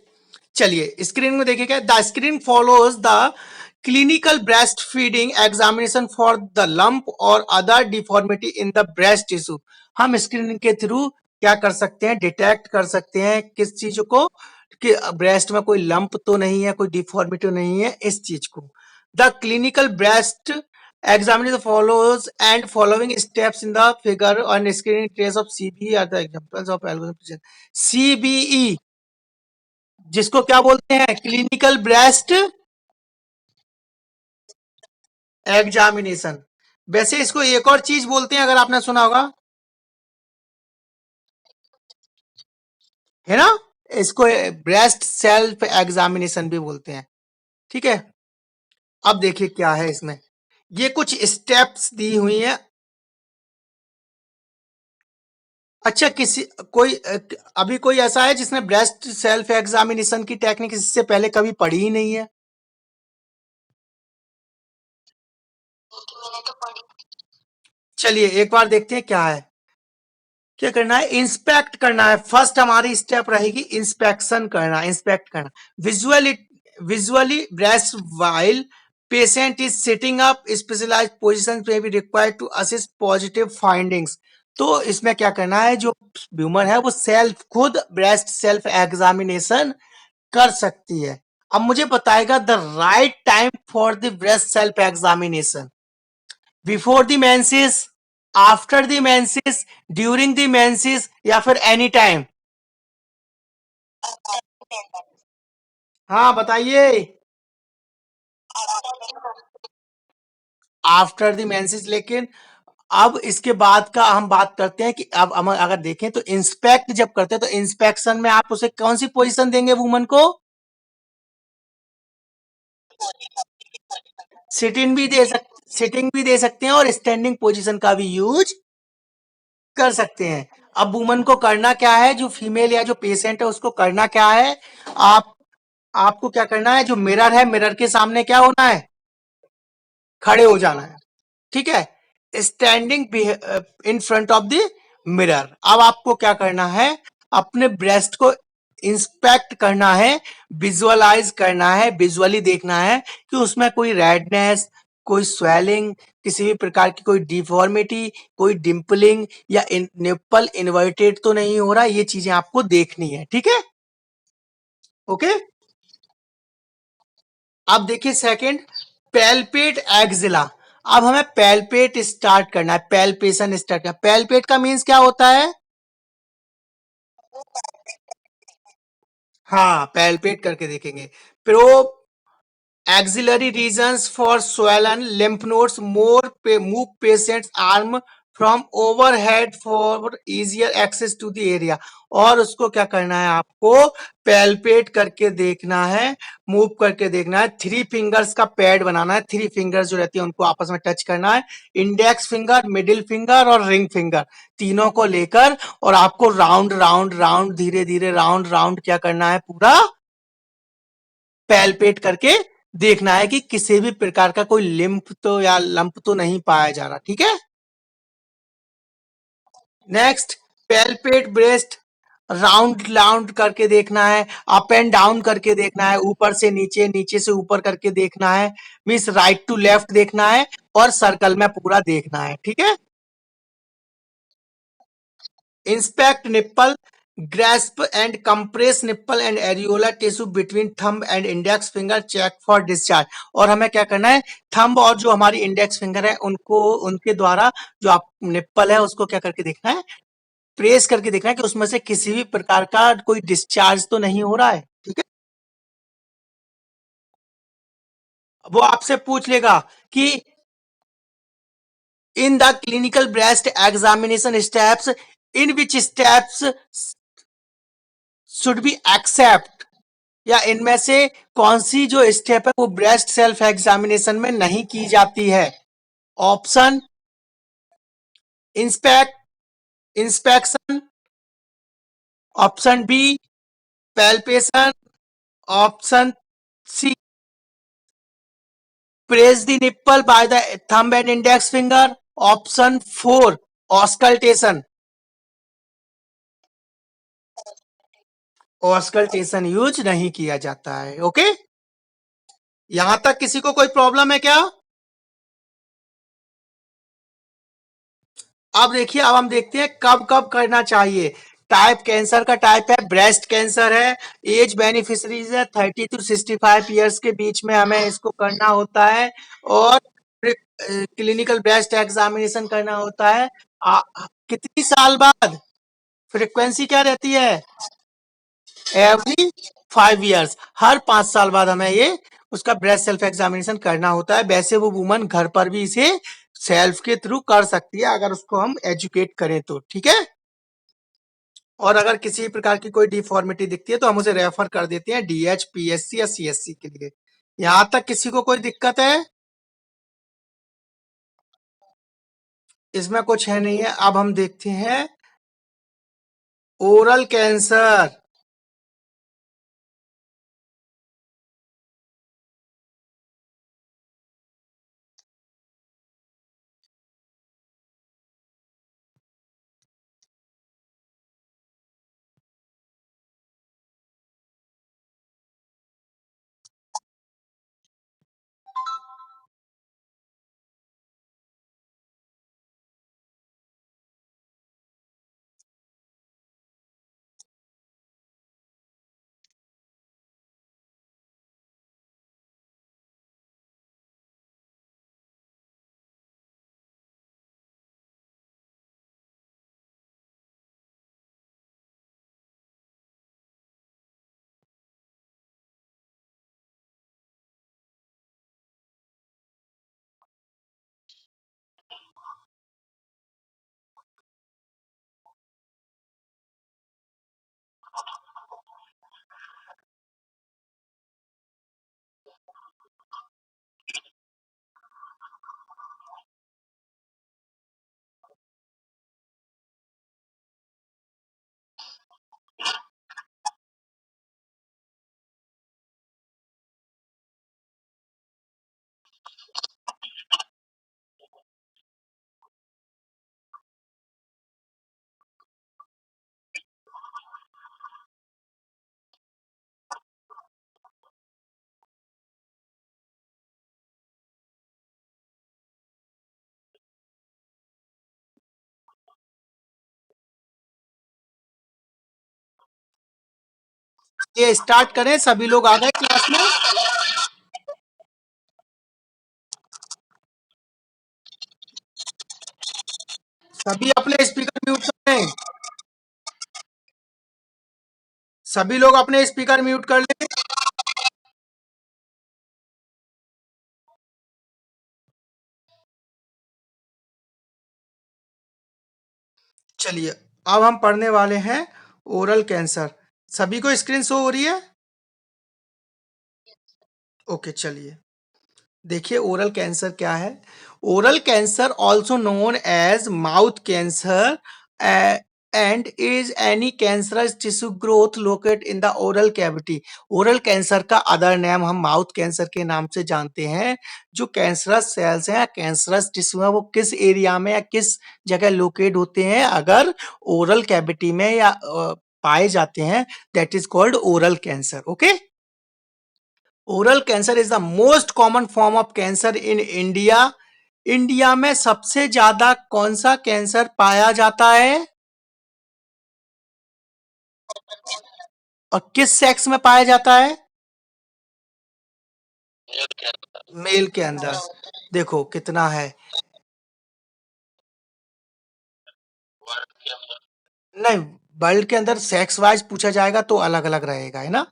चलिए स्क्रीन में देखिएगा। The screen follows the clinical breast feeding examination for the lump और other deformity in the breast tissue. हम स्क्रीन के थ्रू क्या कर सकते हैं, डिटेक्ट कर सकते हैं किस चीज को, कि ब्रेस्ट में कोई लंप तो नहीं है, कोई डिफॉर्मिटी तो नहीं है, इस चीज को। The clinical breast examining follows and following steps in the figure on screening trace of CBE are the examples of algorithm. CBE जिसको क्या बोलते हैं, क्लिनिकल ब्रेस्ट एग्जामिनेशन। वैसे इसको एक और चीज बोलते हैं, अगर आपने सुना होगा, है ना, इसको ब्रेस्ट सेल्फ एग्जामिनेशन भी बोलते हैं। ठीक है, अब देखिए क्या है इसमें, ये कुछ स्टेप्स दी हुई है। अच्छा, किसी कोई अभी कोई ऐसा है जिसने ब्रेस्ट सेल्फ एग्जामिनेशन की टेक्निक इससे पहले कभी पढ़ी ही नहीं है? चलिए एक बार देखते हैं क्या है। क्या करना है, इंस्पेक्ट करना है। फर्स्ट हमारी स्टेप रहेगी इंस्पेक्शन करना, इंस्पेक्ट करना। Visually breast while patient is sitting up, specialised position में be required to assist positive findings. तो इसमें क्या करना है, जो व्यूमन है वो सेल्फ खुद ब्रेस्ट सेल्फ एग्जामिनेशन कर सकती है। अब मुझे बताएगा the right time for the breast self examination, before the menses, after the menses, during the menses, या फिर एनी टाइम? हाँ बताइए। आफ्टर द मेंसेस, लेकिन अब इसके बाद का हम बात करते हैं कि अब हम अगर देखें तो इंस्पेक्ट जब करते हैं तो इंस्पेक्शन में आप उसे कौन सी पोजीशन देंगे वुमन को? सिटिंग भी दे सकते हैं और स्टैंडिंग पोजीशन का भी यूज कर सकते हैं। अब वुमन को करना क्या है, जो फीमेल या जो पेशेंट है उसको करना क्या है, आप आपको क्या करना है, जो मिरर है मिरर के सामने क्या होना है, खड़े हो जाना है। ठीक है, standing in front of the mirror. अब आपको क्या करना है, अपने ब्रेस्ट को इंस्पेक्ट करना है, विजुअलाइज करना है, विजुअली देखना है कि उसमें कोई रेडनेस, कोई स्वेलिंग, किसी भी प्रकार की कोई डिफॉर्मिटी, कोई डिम्पलिंग या निप्पल इन्वर्टेड तो नहीं हो रहा। ये चीजें आपको देखनी है। ठीक है, ओके। अब देखिए सेकंड, पैल्पेट एक्सिला। अब हमें पैल्पेट स्टार्ट करना है, पैल्पेशन स्टार्ट करना। पैल्पेट का मीन्स क्या होता है? हाँ, पैल्पेट करके देखेंगे। Pro axillary regions for swollen lymph nodes, move patient's arm from overhead for easier access to the area। और उसको क्या करना है, आपको पैल्पेट करके देखना है, मूव करके देखना है। थ्री फिंगर्स का पैड बनाना है, थ्री फिंगर्स जो रहती है उनको आपस में टच करना है, इंडेक्स फिंगर, मिडिल फिंगर और रिंग फिंगर, तीनों को लेकर, और आपको राउंड राउंड राउंड धीरे धीरे राउंड राउंड क्या करना है, पूरा पैल्पेट करके देखना है कि किसी भी प्रकार का कोई लिम्फ तो या लंप तो नहीं पाया जा रहा। ठीक है, next, palpate breast, round round करके देखना है, अप एंड डाउन करके देखना है, ऊपर से नीचे, नीचे से ऊपर करके देखना है, मीन्स राइट टू लेफ्ट देखना है, और सर्कल में पूरा देखना है। ठीक है, inspect nipple, grasp and compress nipple and areola tissue between thumb and index finger, check for discharge। और हमें क्या करना है, थंब और जो हमारी इंडेक्स फिंगर है उनको, उनके द्वारा जो आप निप्पल है उसको क्या करके देखना है, प्रेस करके देखना है कि उसमें से किसी भी प्रकार का कोई डिस्चार्ज तो नहीं हो रहा है। ठीक है, वो आपसे पूछ लेगा कि in the clinical breast examination steps, in which steps should be accept, या इनमें से कौन सी जो स्टेप है वो ब्रेस्ट सेल्फ एग्जामिनेशन में नहीं की जाती है? Option inspect inspection, option B palpation, option C press the nipple by the thumb and index finger, option 4 auscultation. Auscultation use नहीं किया जाता है। ओके, यहां तक किसी को कोई प्रॉब्लम है क्या? अब देखिए, अब हम देखते हैं कब कब करना चाहिए। टाइप कैंसर का टाइप है ब्रेस्ट कैंसर है, एज बेनिफिशरीज है 30 to 65 ईयर्स के बीच में हमें इसको करना होता है, और क्लिनिकल ब्रेस्ट एग्जामिनेशन करना होता है। कितनी साल बाद? फ्रीक्वेंसी क्या रहती है? एवरी 5 ईयर्स, हर 5 साल बाद हमें ये उसका ब्रेस्ट सेल्फ एग्जामिनेशन करना होता है। वैसे वो वुमन घर पर भी इसे सेल्फ के थ्रू कर सकती है अगर उसको हम एजुकेट करें तो, ठीक है। और अगर किसी प्रकार की कोई डिफॉर्मिटी दिखती है तो हम उसे रेफर कर देते हैं डीएच, पीएससी या सीएससी के लिए। यहां तक किसी को कोई दिक्कत है? इसमें कुछ है नहीं है। अब हम देखते हैं ओरल कैंसर। ये स्टार्ट करें, सभी लोग आ गए क्लास में? सभी अपने स्पीकर म्यूट करें, सभी लोग अपने स्पीकर म्यूट कर लें। चलिए, अब हम पढ़ने वाले हैं ओरल कैंसर। सभी को स्क्रीन शो हो रही है? ओके, चलिए देखिए ओरल कैंसर क्या है। Oral cancer also known as mouth cancer and is any cancerous tissue growth locate in the oral cavity. Oral cancer का अदर नेम हम माउथ कैंसर के नाम से जानते हैं। जो कैंसरस सेल्स हैं, कैंसरस टिश्यू है, वो किस एरिया में या किस जगह लोकेट होते हैं? अगर ओरल कैविटी में या पाए जाते हैं, that is called oral cancer. Okay, oral cancer is the most common form of cancer in India. India में सबसे ज्यादा कौन सा कैंसर पाया जाता है और किस सेक्स में पाया जाता है? मेल के अंदर। देखो कितना है। नहीं, वर्ल्ड के अंदर सेक्स वाइज पूछा जाएगा तो अलग अलग रहेगा, है ना।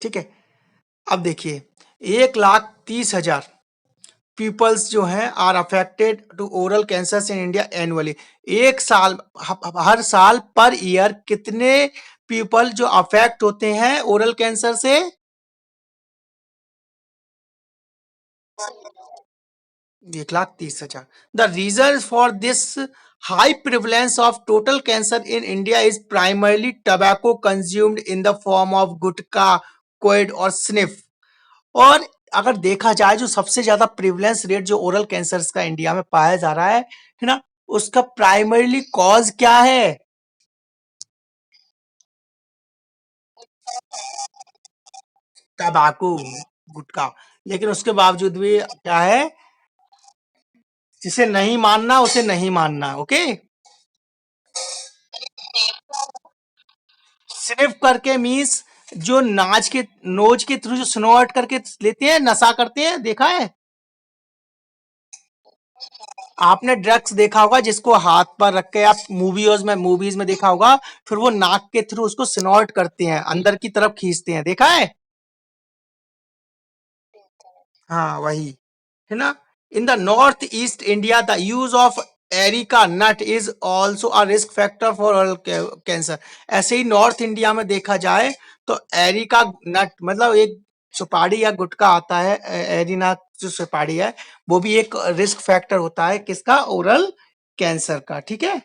ठीक है, अब देखिए 1,30,000 पीपल्स जो हैं are affected to oral cancer in India annually. एक साल, हर साल पर ईयर कितने पीपल जो अफेक्ट होते हैं ओरल कैंसर से? 1,30,000। The reason for this high prevalence of total cancer in India is primarily tobacco consumed in the form of gutkha, quid और snuff. और अगर देखा जाए जो सबसे ज्यादा प्रिवलेंस रेट जो ओरल कैंसर का इंडिया में पाया जा रहा है ना, उसका प्राइमरीली कॉज क्या है? तंबाकू, गुटखा। लेकिन उसके बावजूद भी क्या है, जिसे नहीं मानना उसे नहीं मानना। ओके, स्निफ करके मीन्स जो नाच के नोज के थ्रू जो स्नोट करके लेते हैं, नशा करते हैं, देखा है आपने? ड्रग्स देखा होगा जिसको हाथ पर रख के आप मूवीज में देखा होगा, फिर वो नाक के थ्रू उसको स्नॉट करते हैं, अंदर की तरफ खींचते हैं, देखा है? हाँ वही है ना। In the north east India the use of areca nut is also a risk factor for all cancer. ऐसे ही नॉर्थ इंडिया में देखा जाए तो एरिका नट मतलब एक सुपारी या गुटखा आता है, एरिना जो सुपारी है, वो भी एक रिस्क फैक्टर होता है किसका? ओरल कैंसर का। ठीक है,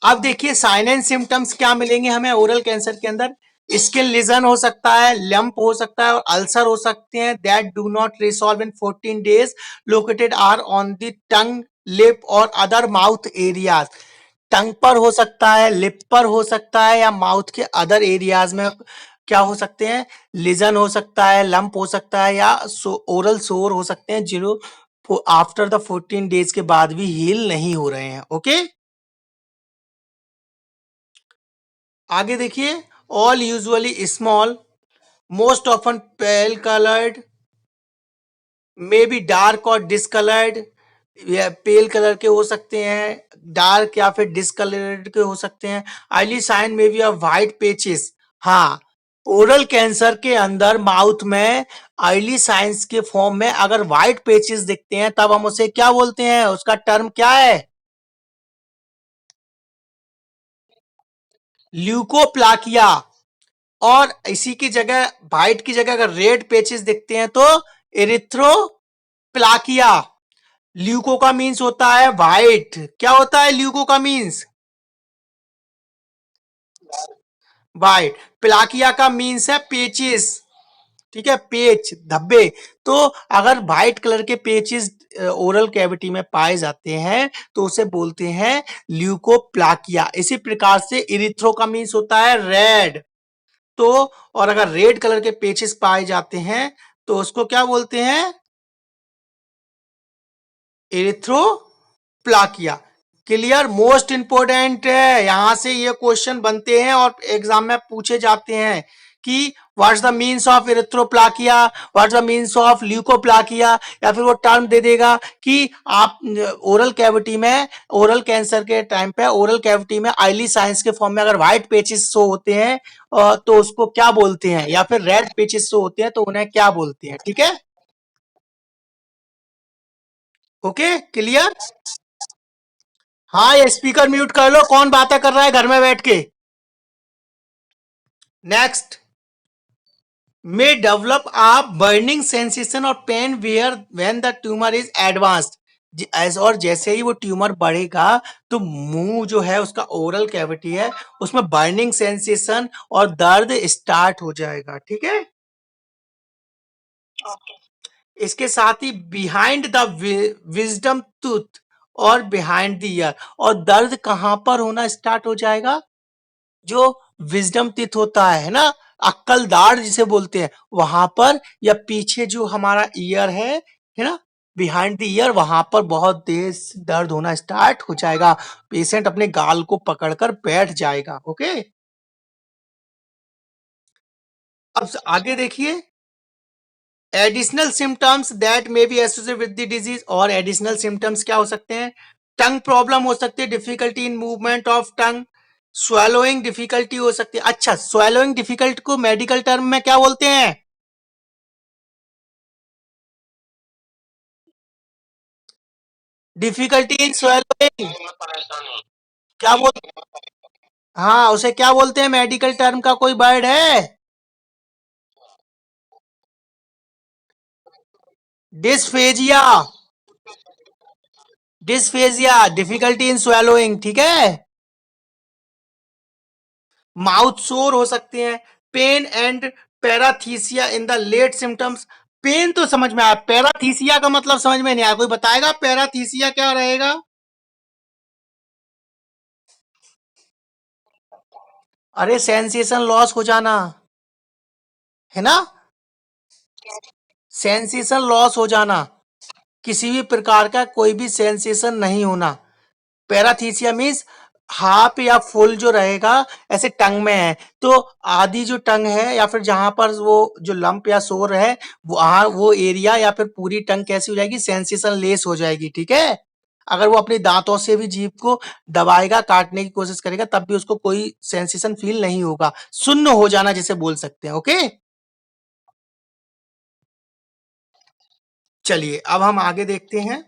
अब देखिए साइन एंड सिम्टम्स क्या मिलेंगे हमें ओरल कैंसर के अंदर। स्किन लीजन हो सकता है, लंप हो सकता है और अल्सर हो सकते हैं that do not resolve in 14 days, located are on the tongue, lip और अदर माउथ एरियाज। टंग पर हो सकता है, लिप पर हो सकता है या माउथ के अदर एरियाज में क्या हो सकते हैं? लीजन हो सकता है, लंप हो सकता है या ओरल सोर हो सकते हैं, जिन्हों आफ्टर द 14 डेज के बाद भी हील नहीं हो रहे हैं। ओके, आगे देखिए, all usually small, most often pale coloured, may be dark और डिसकलर्ड, या पेल कलर के हो सकते हैं, डार्क या फिर डिसकलर्ड के हो सकते हैं। आईली साइन में भी वाइट पेचेस। हाँ, ओरल कैंसर के अंदर माउथ में आईली साइंस के फॉर्म में अगर व्हाइट पेचेस दिखते हैं तब हम उसे क्या बोलते हैं? उसका टर्म क्या है? ल्यूकोप्लाकिया। और इसी की जगह, व्हाइट की जगह अगर रेड पेचेस दिखते हैं तो एरिथ्रोप्लाकिया। ल्यूको का मीन्स होता है व्हाइट। क्या होता है ल्यूको का मीन्स? व्हाइट। प्लाकिया का मीन्स है पेचेस। ठीक है, पेच, धब्बे। तो अगर व्हाइट कलर के पेचेस ओरल कैविटी में पाए जाते हैं तो उसे बोलते हैं ल्यूकोप्लाकिया। इसी प्रकार से इरिथ्रो का मीन्स होता है रेड। तो और अगर रेड कलर के पेचेस पाए जाते हैं तो उसको क्या बोलते हैं? एरिथ्रोप्लाकिया। क्लियर, मोस्ट इंपोर्टेंट है, यहां से ये क्वेश्चन बनते हैं और एग्जाम में पूछे जाते हैं कि what's the means of erythroplakia, what's the means of leukoplakia, या फिर वो टर्म दे देगा कि आप ओरल कैविटी में, ओरल कैंसर के टाइम पे ओरल कैविटी में आईली साइंस के फॉर्म में अगर व्हाइट पेचेस शो होते हैं तो उसको क्या बोलते हैं, या फिर रेड पेचेस शो होते हैं तो उन्हें क्या बोलते हैं। ठीक है, ओके, क्लियर। हाँ, ये स्पीकर म्यूट कर लो, कौन बातें कर रहा है घर में बैठ के? Next, may develop a burning sensation और pain where when the tumor is advanced। As और जैसे ही वो ट्यूमर बढ़ेगा तो मुंह जो है उसका ओरल कैविटी है उसमें बर्निंग सेंसेशन और दर्द स्टार्ट हो जाएगा। ठीक है, इसके साथ ही बिहाइंड द विजडम टूथ और बिहाइंड द ईयर। और दर्द कहां पर होना स्टार्ट हो जाएगा? जो विजडम टीथ होता है ना, अक्कल दाढ़ जिसे बोलते हैं, वहां पर, या पीछे जो हमारा ईयर है ना, बिहाइंड द ईयर, वहां पर बहुत तेज दर्द होना स्टार्ट हो जाएगा। पेशेंट अपने गाल को पकड़कर बैठ जाएगा। ओके, अब आगे देखिए, additional symptoms that may be associated with the disease. और एडिशनल सिम्टम्स क्या हो सकते हैं? टंग प्रॉब्लम हो सकती है, difficulty in movement of tongue, swallowing difficulty हो सकती है। अच्छा, स्वेलोइंग डिफिकल्ट को मेडिकल टर्म में क्या बोलते हैं? Difficulty in swallowing. क्या बोल, हाँ उसे क्या बोलते हैं, मेडिकल टर्म का कोई वर्ड है? Dysphagia. Dysphagia, difficulty in swallowing, ठीक है। माउथ सोर हो सकते हैं। Pain and paraesthesia in the late symptoms. Pain तो समझ में आया, पैराथीसिया का मतलब समझ में नहीं आया, कोई बताएगा पैराथीसिया क्या रहेगा? अरे सेंसेशन लॉस हो जाना, है ना, सेंसेशन लॉस हो जाना, किसी भी प्रकार का कोई भी सेंसेशन नहीं होना। पैराथीसिया मीन्स हाफ या फुल जो रहेगा, ऐसे टंग में है तो आधी जो टंग है या फिर जहां पर वो जो लंप या सोर है वहां वो एरिया या फिर पूरी टंग कैसी हो जाएगी, सेंसेशन लेस हो जाएगी, ठीक है। अगर वो अपने दांतों से भी जीभ को दबाएगा, काटने की कोशिश करेगा, तब भी उसको कोई सेंसेशन फील नहीं होगा, सुन्न हो जाना जिसे बोल सकते हैं, ओके। चलिए अब हम आगे देखते हैं।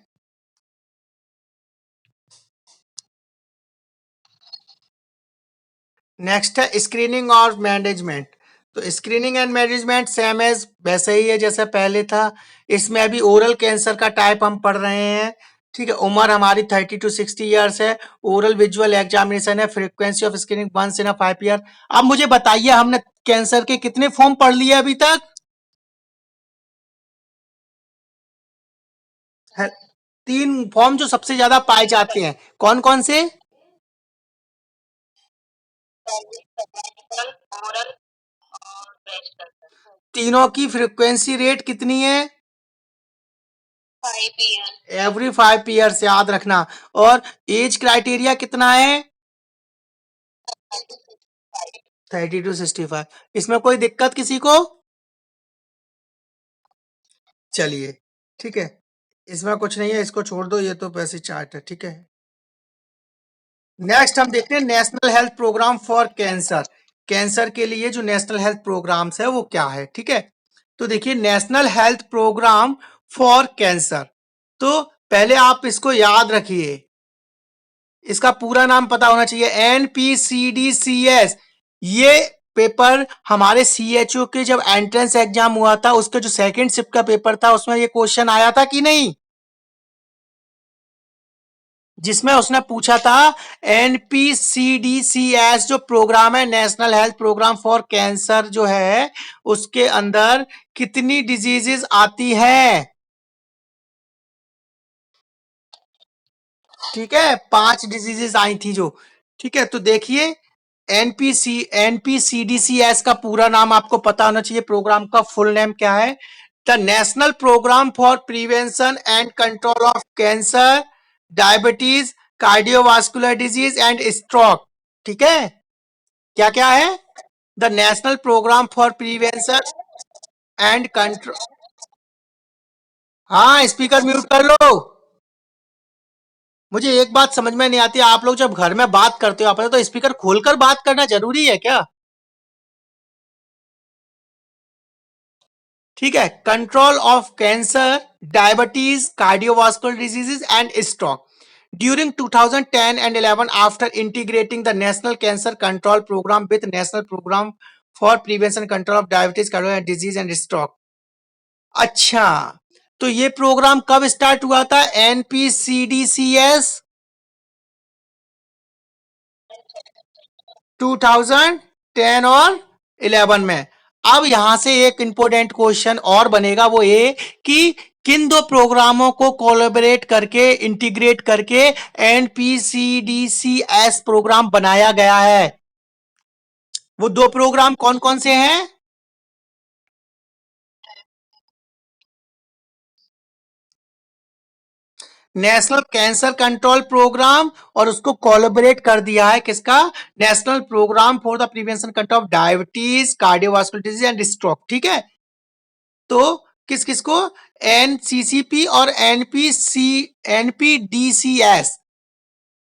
नेक्स्ट है स्क्रीनिंग और मैनेजमेंट। तो screening and management same as वैसे ही है जैसे पहले था। इसमें अभी ओरल कैंसर का टाइप हम पढ़ रहे हैं, ठीक है। उम्र हमारी 30 to 60 ईयर्स है। ओरल विजुअल एग्जामिनेशन है। Frequency of screening 1 in a 5 year। अब मुझे बताइए हमने कैंसर के कितने फॉर्म पढ़ लिए अभी तक? है, 3 फॉर्म जो सबसे ज्यादा पाए जाते हैं, कौन कौन से? तीनों की फ्रीक्वेंसी रेट कितनी है? एवरी 5 ईयर्स, याद रखना। और एज क्राइटेरिया कितना है? 30 to 65। इसमें कोई दिक्कत किसी को? चलिए, ठीक है, इसमें कुछ नहीं है, इसको छोड़ दो, ये तो वैसे चार्ट है, ठीक है। नेक्स्ट हम देखते हैं national health programme for cancer. Cancer के लिए जो नेशनल हेल्थ प्रोग्राम्स है वो क्या है, ठीक है। तो देखिए national health programme for cancer, तो पहले आप इसको याद रखिए, इसका पूरा नाम पता होना चाहिए, NPCDCS। ये पेपर हमारे CHO के जब एंट्रेंस एग्जाम हुआ था, उसके जो सेकंड शिफ्ट का पेपर था उसमें ये क्वेश्चन आया था कि नहीं, जिसमें उसने पूछा था NPCDCS जो प्रोग्राम है, national health programme for cancer जो है, उसके अंदर कितनी डिजीजेस आती है, ठीक है। 5 डिजीजेस आई थी जो, ठीक है। तो देखिए NPCDCS का पूरा नाम आपको पता होना चाहिए, प्रोग्राम का फुल नेम क्या है? The national programme for prevention and control of cancer, diabetes, cardiovascular disease and stroke, ठीक है। क्या क्या है? The national programme for prevention and control. हाँ स्पीकर म्यूट कर लो। मुझे एक बात समझ में नहीं आती, आप लोग जब घर में बात करते हो आपस तो स्पीकर खोलकर बात करना जरूरी है क्या? ठीक है, control of cancer, diabetes, cardiovascular diseases and stroke during 2010 and 11 after integrating the national cancer control program with national program for prevention control of diabetes, cardiovascular disease and stroke। अच्छा, तो ये प्रोग्राम कब स्टार्ट हुआ था? NPCDCS 2010 और 11 में। अब यहां से एक इंपॉर्टेंट क्वेश्चन और बनेगा, वो ये कि किन दो प्रोग्रामों को कोलैबोरेट करके, इंटीग्रेट करके NPCDCS प्रोग्राम बनाया गया है? वो दो प्रोग्राम कौन कौन से हैं? नेशनल कैंसर कंट्रोल प्रोग्राम, और उसको कोलैबोरेट कर दिया है किसका? National programme for the prevention control of diabetes, cardiovascular disease and stroke, ठीक है। तो किस किस को? NCCP और NPDCS।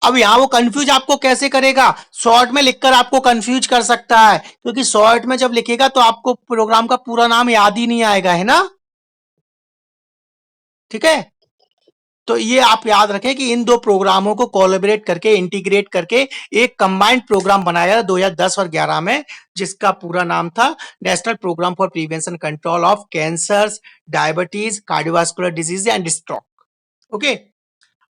अब यहां वो कंफ्यूज आपको कैसे करेगा, शॉर्ट में लिखकर आपको कंफ्यूज कर सकता है, क्योंकि शॉर्ट में जब लिखेगा तो आपको प्रोग्राम का पूरा नाम याद ही नहीं आएगा, है ना, ठीक है। तो ये आप याद रखें कि इन दो प्रोग्रामों को कोलैबोरेट करके इंटीग्रेट करके एक कंबाइंड प्रोग्राम बनाया 2010 और 11 में, जिसका पूरा नाम था national programme for prevention control of cancers, diabetes, cardiovascular disease and stroke. Okay,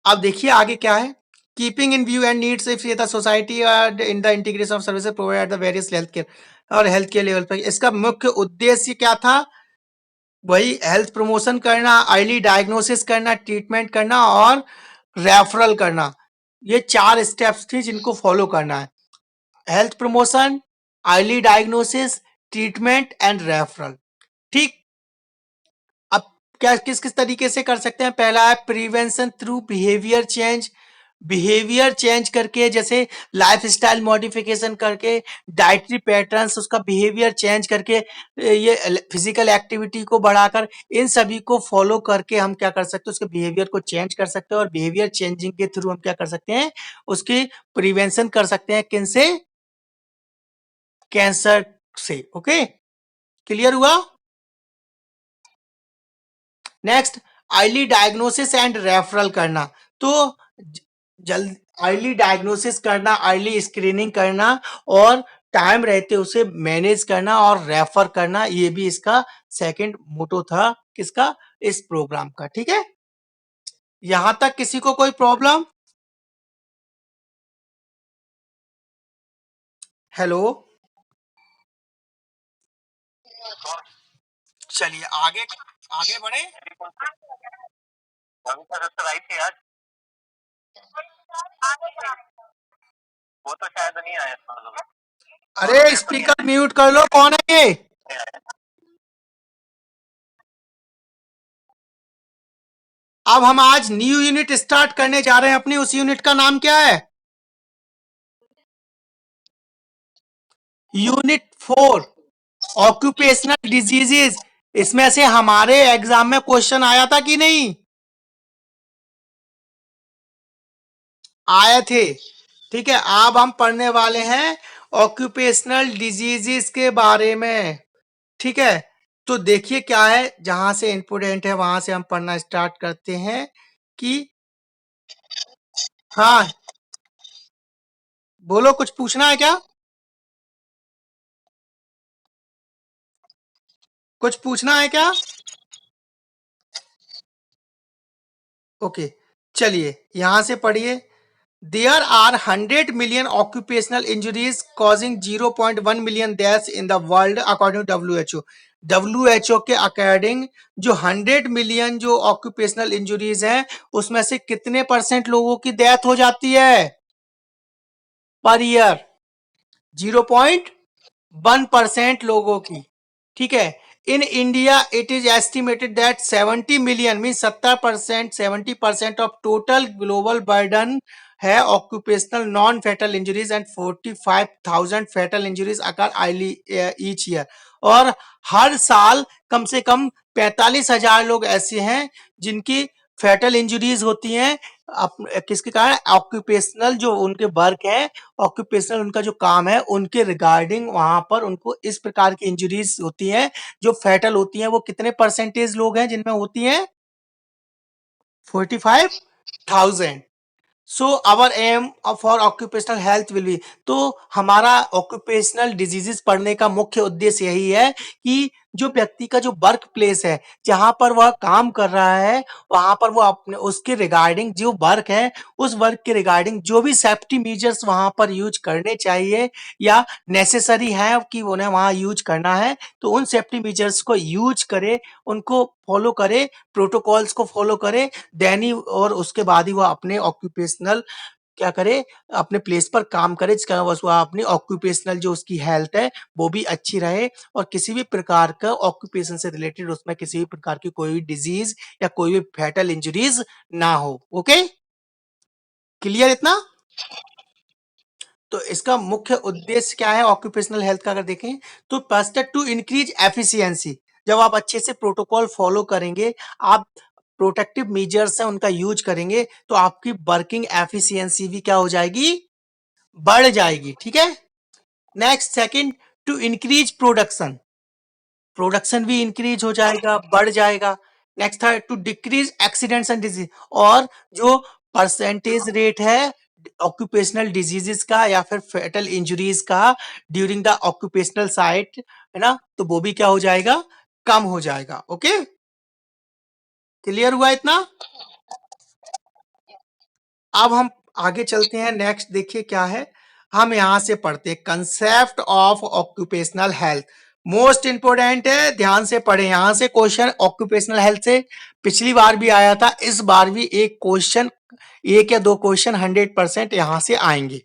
अब देखिए आगे क्या है। Keeping in view and needs if the society in the integration of services provide the various health care और health care level पर, इसका मुख्य उद्देश्य क्या था? वही हेल्थ प्रमोशन करना, अर्ली डायग्नोसिस करना, ट्रीटमेंट करना और रेफरल करना। ये 4 स्टेप्स थी जिनको फॉलो करना है। Health promotion, early diagnosis, treatment and referral. ठीक, अब क्या किस किस तरीके से कर सकते हैं? पहला है prevention through behaviour change. Behaviour change करके, जैसे लाइफ स्टाइल मॉडिफिकेशन करके, डाइटरी पैटर्न्स, उसका बिहेवियर चेंज करके, ये फिजिकल एक्टिविटी को बढ़ाकर, इन सभी को फॉलो करके हम क्या कर सकते हैं? उसके बिहेवियर को चेंज कर सकते हैं और बिहेवियर चेंजिंग के थ्रू हम क्या कर सकते हैं? उसकी प्रिवेंशन कर सकते हैं। किन से? कैंसर से। ओके, क्लियर हुआ? Next, early diagnosis and referral करना। तो जल्द अर्ली डायग्नोसिस करना, अर्ली स्क्रीनिंग करना और टाइम रहते उसे मैनेज करना और रेफर करना, ये भी इसका सेकंड मोटो था। किसका? इस प्रोग्राम का। ठीक है, यहां तक किसी को कोई प्रॉब्लम? हेलो, चलिए आगे आगे बढ़े। वो तो शायद नहीं आया था। अरे स्पीकर म्यूट कर लो, कौन है ये? अब हम आज न्यू यूनिट स्टार्ट करने जा रहे हैं अपनी। उस यूनिट का नाम क्या है? Unit 4, occupational diseases. इसमें से हमारे एग्जाम में क्वेश्चन आया था कि नहीं? आए थे। ठीक है, अब हम पढ़ने वाले हैं ऑक्यूपेशनल डिजीजेस के बारे में। ठीक है, तो देखिए क्या है, जहां से इंपोर्टेंट है वहां से हम पढ़ना स्टार्ट करते हैं कि हाँ, बोलो, कुछ पूछना है क्या? कुछ पूछना है क्या? ओके, चलिए यहां से पढ़िए। There are 100 million occupational injuries causing 0.1 million deaths in the world according to WHO. WHO के अकॉर्डिंग जो 100 मिलियन जो ऑक्यूपेशनल इंजुरीज हैं, उसमें से कितने परसेंट लोगों की डेथ हो जाती है पर ईयर? 0.1% लोगों की। ठीक है, in India it is estimated that 70 million mean 70%, 70% of total global burden है occupational non fatal injuries and 45,000 fatal injuries occur early each year. और हर साल कम से कम 45,000 लोग ऐसे हैं जिनकी फैटल इंजरीज होती हैं। किसके कारण? ऑक्यूपेशनल जो उनके वर्क है, ऑक्यूपेशनल उनका जो काम है, उनके रिगार्डिंग वहां पर उनको इस प्रकार की इंजरीज होती हैं जो फैटल होती हैं। वो कितने परसेंटेज लोग हैं जिनमें होती हैं? 45,000। So our aim for occupational health will be, तो हमारा ऑक्यूपेशनल डिजीजेस पढ़ने का मुख्य उद्देश्य यही है कि जो व्यक्ति का जो वर्क प्लेस है, जहां पर वह काम कर रहा है, वहां पर वो अपने उसके रिगार्डिंग जो वर्क है, उस वर्क के रिगार्डिंग जो भी सेफ्टी मेजर्स वहां पर यूज करने चाहिए या नेसेसरी है कि उन्हें वहां यूज करना है, तो उन सेफ्टी मेजर्स को यूज करे, उनको फॉलो करे, प्रोटोकॉल्स को फॉलो करे, देन ही और उसके बाद ही वह अपने ऑक्यूपेशनल क्या करे, अपने प्लेस पर काम करे, जिसका वह अपनी ऑक्यूपेशनल जो उसकी हेल्थ है वो भी अच्छी रहे और किसी भी प्रकार का ऑक्यूपेशन से रिलेटेड उसमें किसी भी प्रकार की कोई भी डिजीज या कोई भी फैटल इंजरीज ना हो। ओके, क्लियर इतना? तो इसका मुख्य उद्देश्य क्या है ऑक्यूपेशनल हेल्थ का? अगर देखें तो फर्स्ट टू इंक्रीज एफिशिएंसी। जब आप अच्छे से प्रोटोकॉल फॉलो करेंगे, आप प्रोटेक्टिव मेजर्स है उनका यूज करेंगे, तो आपकी वर्किंग एफिशिएंसी भी क्या हो जाएगी? बढ़ जाएगी। ठीक है, next second, to increase production. Production भी इंक्रीज हो जाएगा, बढ़ जाएगा। नेक्स्ट था to decrease accidents and disease, और जो परसेंटेज रेट है ऑक्यूपेशनल डिजीजेस का या फिर फेटल इंजरीज का ड्यूरिंग द ऑक्यूपेशनल साइट, है ना, तो वो भी क्या हो जाएगा, कम हो जाएगा। ओके, क्लियर हुआ इतना? अब हम आगे चलते हैं, नेक्स्ट देखिए क्या है, हम यहां से पढ़ते हैं concept of occupational health. Most important है, ध्यान से पढ़े, यहां से क्वेश्चन ऑक्यूपेशनल हेल्थ से पिछली बार भी आया था, इस बार भी एक क्वेश्चन, एक या दो क्वेश्चन 100% यहां से आएंगे।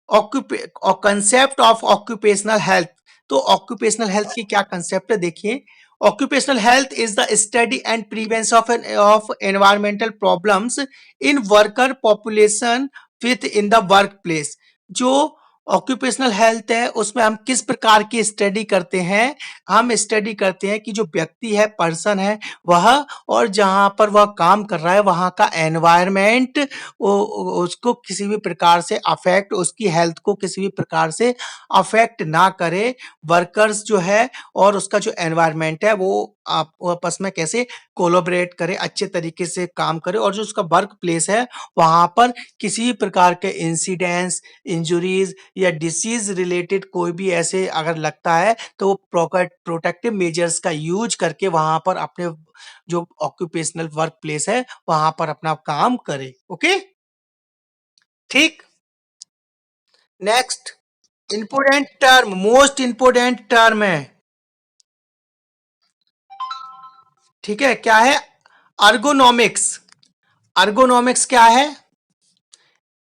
कंसेप्ट ऑफ ऑक्यूपेशनल हेल्थ, तो ऑक्यूपेशनल हेल्थ की क्या कंसेप्ट है देखिए। Occupational health is the study and prevention of environmental problems in worker population with in the work place. जो ऑक्यूपेशनल हेल्थ है उसमें हम किस प्रकार की स्टडी करते हैं, हम स्टडी करते हैं कि जो व्यक्ति है, पर्सन है, वह और जहां पर वह काम कर रहा है वहां का एनवायरमेंट उसको किसी भी प्रकार से अफेक्ट, उसकी हेल्थ को किसी भी प्रकार से अफेक्ट ना करे। वर्कर्स जो है और उसका जो एनवायरमेंट है वो आपस में कैसे कोलैबोरेट करे, अच्छे तरीके से काम करे, और जो उसका वर्क प्लेस है वहां पर किसी भी प्रकार के इंसिडेंट्स, इंजुरीज या डिसीज रिलेटेड कोई भी ऐसे अगर लगता है तो वो प्रोटेक्टिव मेजर्स का यूज करके वहां पर अपने जो ऑक्यूपेशनल वर्क प्लेस है वहां पर अपना काम करे। ओके, ठीक। Next important term, most important term है, ठीक है, क्या है, अर्गोनॉमिक्स। अर्गोनॉमिक्स क्या है?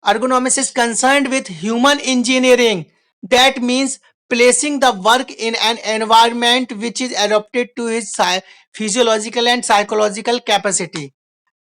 Ergonomics is concerned with human engineering. That means placing the work in an environment which is adapted to his physiological and psychological capacity.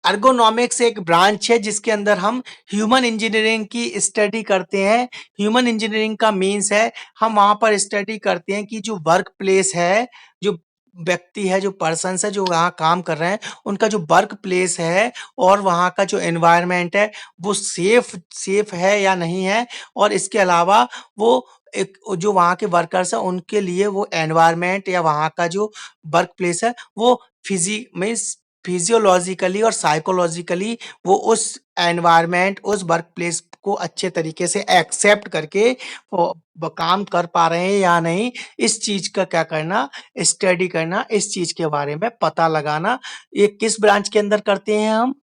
Ergonomics एक branch है जिसके अंदर हम ह्यूमन इंजीनियरिंग की स्टडी करते हैं। ह्यूमन इंजीनियरिंग का मीन्स है हम वहां पर स्टडी करते हैं कि जो वर्क प्लेस है, जो व्यक्ति है, जो पर्सन है जो वहाँ काम कर रहे हैं, उनका जो वर्क प्लेस है और वहाँ का जो एनवायरनमेंट है वो सेफ सेफ है या नहीं है, और इसके अलावा वो एक जो वहाँ के वर्कर्स हैं उनके लिए वो एनवायरनमेंट या वहाँ का जो वर्क प्लेस है वो फिजी मीन्स फिजियोलॉजिकली और साइकोलॉजिकली वो उस एनवायरनमेंट, उस वर्क प्लेस को अच्छे तरीके से एक्सेप्ट करके वो काम कर पा रहे हैं या नहीं, इस चीज का क्या करना, स्टडी करना, इस चीज के बारे में पता लगाना। ये किस ब्रांच के अंदर करते हैं हम?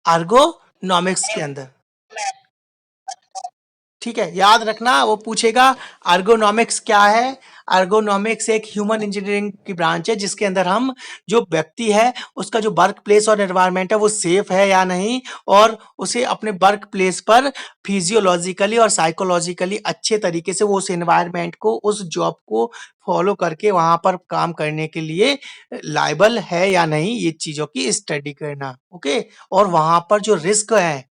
अर्गोनॉमिक्स के अंदर। ठीक है, याद रखना, वो पूछेगा अर्गोनॉमिक्स क्या है। अर्गोनॉमिक्स एक ह्यूमन इंजीनियरिंग की ब्रांच है जिसके अंदर हम जो व्यक्ति है उसका जो वर्क प्लेस और एनवायरनमेंट है वो सेफ है या नहीं, और उसे अपने वर्क प्लेस पर फिजियोलॉजिकली और साइकोलॉजिकली अच्छे तरीके से वो उस एनवायरनमेंट को, उस जॉब को फॉलो करके वहां पर काम करने के लिए लायबल है या नहीं, ये चीजों की स्टडी करना। ओके, और वहां पर जो रिस्क है,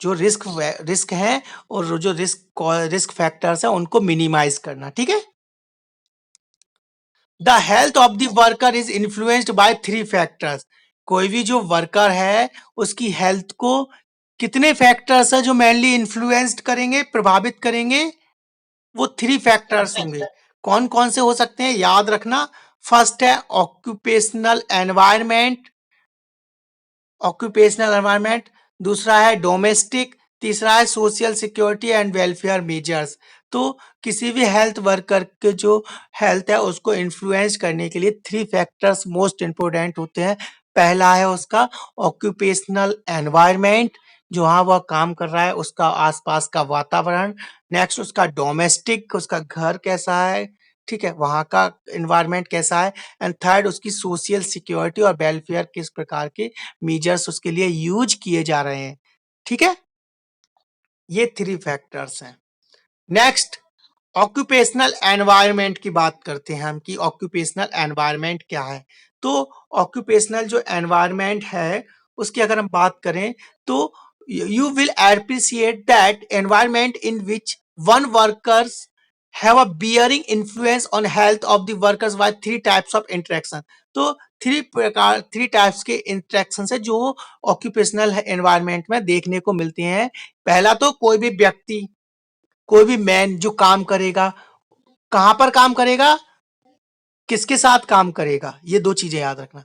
जो रिस्क है और जो रिस्क फैक्टर्स है उनको मिनिमाइज करना। ठीक है, the health of the worker is influenced by three factors. कोई भी जो वर्कर है उसकी हेल्थ को कितने फैक्टर्स है जो मेनली इन्फ्लुएंस्ड करेंगे, प्रभावित करेंगे, वो थ्री फैक्टर्स होंगे। कौन कौन से हो सकते हैं, याद रखना। फर्स्ट है ऑक्यूपेशनल एनवायरमेंट, ऑक्यूपेशनल एनवायरनमेंट, दूसरा है डोमेस्टिक, तीसरा है social security and welfare measures. तो किसी भी हेल्थ वर्कर के जो हेल्थ है उसको इन्फ्लुएंस करने के लिए थ्री फैक्टर्स मोस्ट इंपोर्टेंट होते हैं। पहला है उसका ऑक्यूपेशनल एनवायरनमेंट, जहाँ वह काम कर रहा है उसका आसपास का वातावरण। नेक्स्ट उसका डोमेस्टिक, उसका घर कैसा है, ठीक है, वहाँ का एनवायरनमेंट कैसा है। एंड थर्ड उसकी सोशल सिक्योरिटी और वेलफेयर किस प्रकार के मेजर्स उसके लिए यूज किए जा रहे हैं। ठीक है, ये थ्री फैक्टर्स हैं। नेक्स्ट ऑक्यूपेशनल एनवायरनमेंट की बात करते हैं हम कि ऑक्यूपेशनल एनवायरनमेंट क्या है। तो ऑक्यूपेशनल जो एनवायरनमेंट है उसकी अगर हम बात करें तो you will appreciate that environment in which one workers have a bearing influence on health of the workers by three types of interaction। तो थ्री टाइप्स के इंटरेक्शन है जो ऑक्यूपेशनल एनवायरनमेंट में देखने को मिलते हैं। पहला तो कोई भी व्यक्ति, कोई भी मैन जो काम करेगा, कहां पर काम करेगा, किसके साथ काम करेगा, ये दो चीजें याद रखना।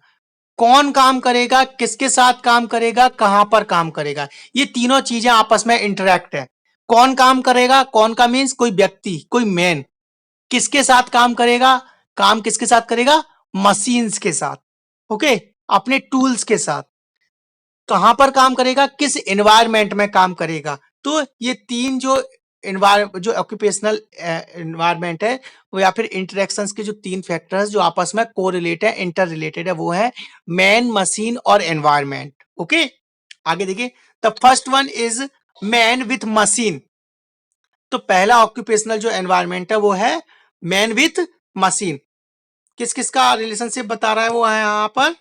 कौन काम करेगा, किसके साथ काम करेगा, कहां पर काम करेगा, ये तीनों चीजें आपस में इंटरेक्ट है। कौन काम करेगा, कौन का मीन्स कोई व्यक्ति, कोई मैन। किसके साथ काम करेगा, काम किसके साथ करेगा, मशीन्स के साथ, ओके, अपने टूल्स के साथ। कहां पर काम करेगा, किस एनवायरमेंट में काम करेगा। तो ये तीन जो ऑक्यूपेशनल एनवायरमेंट है वो या फिर इंटरेक्शंस के जो तीन फैक्टर्स जो आपस में कोरिलेट है, इंटर रिलेटेड है, वो है मैन, मशीन और एनवायरमेंट। ओके, आगे देखिए, the first one is man with machine. तो पहला ऑक्यूपेशनल जो एनवायरमेंट है वो है मैन विथ मशीन। किस किस का रिलेशनशिप बता रहा है वो है यहाँ पर,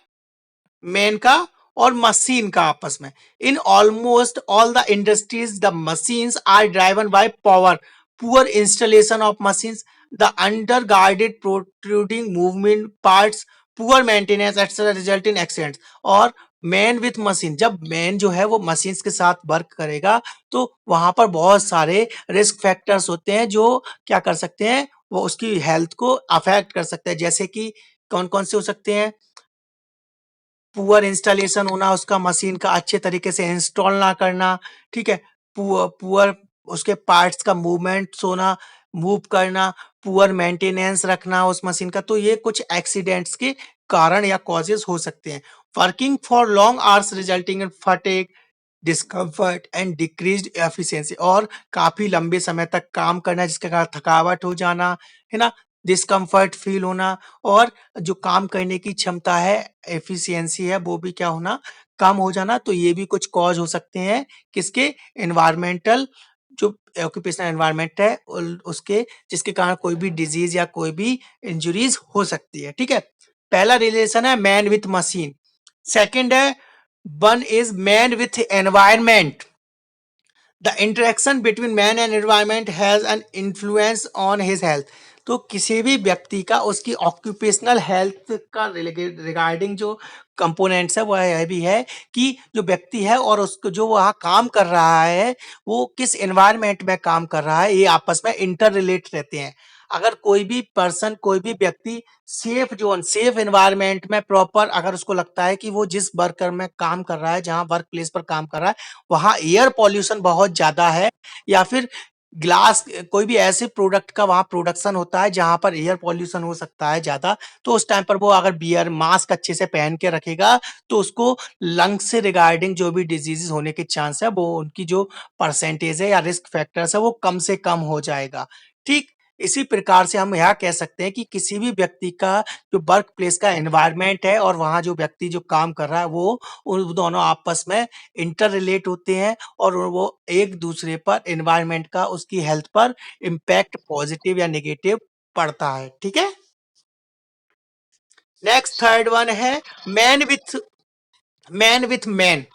मैन का और मशीन का आपस में। In almost all the industries the machines are driven by power, poor installation of machines, the under guarded protruding movement parts, poor maintenance etcetera result in accidents. और मैन विथ मशीन, जब man जो है वो machines के साथ work करेगा तो वहां पर बहुत सारे रिस्क फैक्टर्स होते हैं जो क्या कर सकते हैं, वो उसकी हेल्थ को अफेक्ट कर सकते हैं। जैसे कि कौन कौन से हो सकते हैं, पुअर इंस्टॉलेशन होना, उसका मशीन का अच्छे तरीके से इंस्टॉल ना करना, ठीक है, पुअर उसके पार्ट्स का मूवमेंट होना, मूव करना, पुअर मेंटेनेंस रखना उस मशीन का। तो ये कुछ एक्सीडेंट्स के कारण या कॉजेज हो सकते हैं। Working for long hours resulting in fatigue, discomfort and decreased efficiency. और काफी लंबे समय तक काम करना जिसके कारण थकावट हो जाना, है ना, डिस्कम्फर्ट फील होना, और जो काम करने की क्षमता है, एफिशिएंसी है, वो भी क्या होना, कम हो जाना। तो ये भी कुछ कॉज हो सकते हैं किसके, एनवायरमेंटल, जो ऑक्यूपेशनल एनवायरमेंट है उसके, जिसके कारण कोई भी डिजीज या कोई भी इंजुरीज हो सकती है। ठीक है, पहला रिलेशन है मैन विथ मशीन। सेकंड है one is man with environment. The interaction between man and environment has an influence on his health. तो किसी भी व्यक्ति का उसकी ऑक्यूपेशनल हेल्थ का रिगार्डिंग जो कंपोनेंट्स है वह यह भी है कि जो व्यक्ति है और उसको जो वहाँ काम कर रहा है वो किस एनवायरमेंट में काम कर रहा है, ये आपस में इंटर रिलेट रहते हैं। अगर कोई भी पर्सन, कोई भी व्यक्ति सेफ जोन, सेफ एनवायरमेंट में प्रॉपर, अगर उसको लगता है कि वो जिस वर्कर में काम कर रहा है, जहाँ वर्क प्लेस पर काम कर रहा है वहां एयर पॉल्यूशन बहुत ज्यादा है, या फिर ग्लास कोई भी ऐसे प्रोडक्ट का वहां प्रोडक्शन होता है जहां पर एयर पॉल्यूशन हो सकता है ज्यादा, तो उस टाइम पर वो अगर बियर मास्क अच्छे से पहन के रखेगा तो उसको लंग्स से रिगार्डिंग जो भी डिजीजेस होने के चांस है वो उनकी जो परसेंटेज है या रिस्क फैक्टर्स है वो कम से कम हो जाएगा। ठीक, इसी प्रकार से हम यह कह सकते हैं कि किसी भी व्यक्ति का जो वर्क प्लेस का एनवायरमेंट है और वहां जो व्यक्ति जो काम कर रहा है वो उन दोनों आपस में इंटर रिलेट होते हैं और वो एक दूसरे पर एनवायरमेंट का उसकी हेल्थ पर इम्पैक्ट पॉजिटिव या नेगेटिव पड़ता है। ठीक है, नेक्स्ट थर्ड वन है मैन विथ मैन।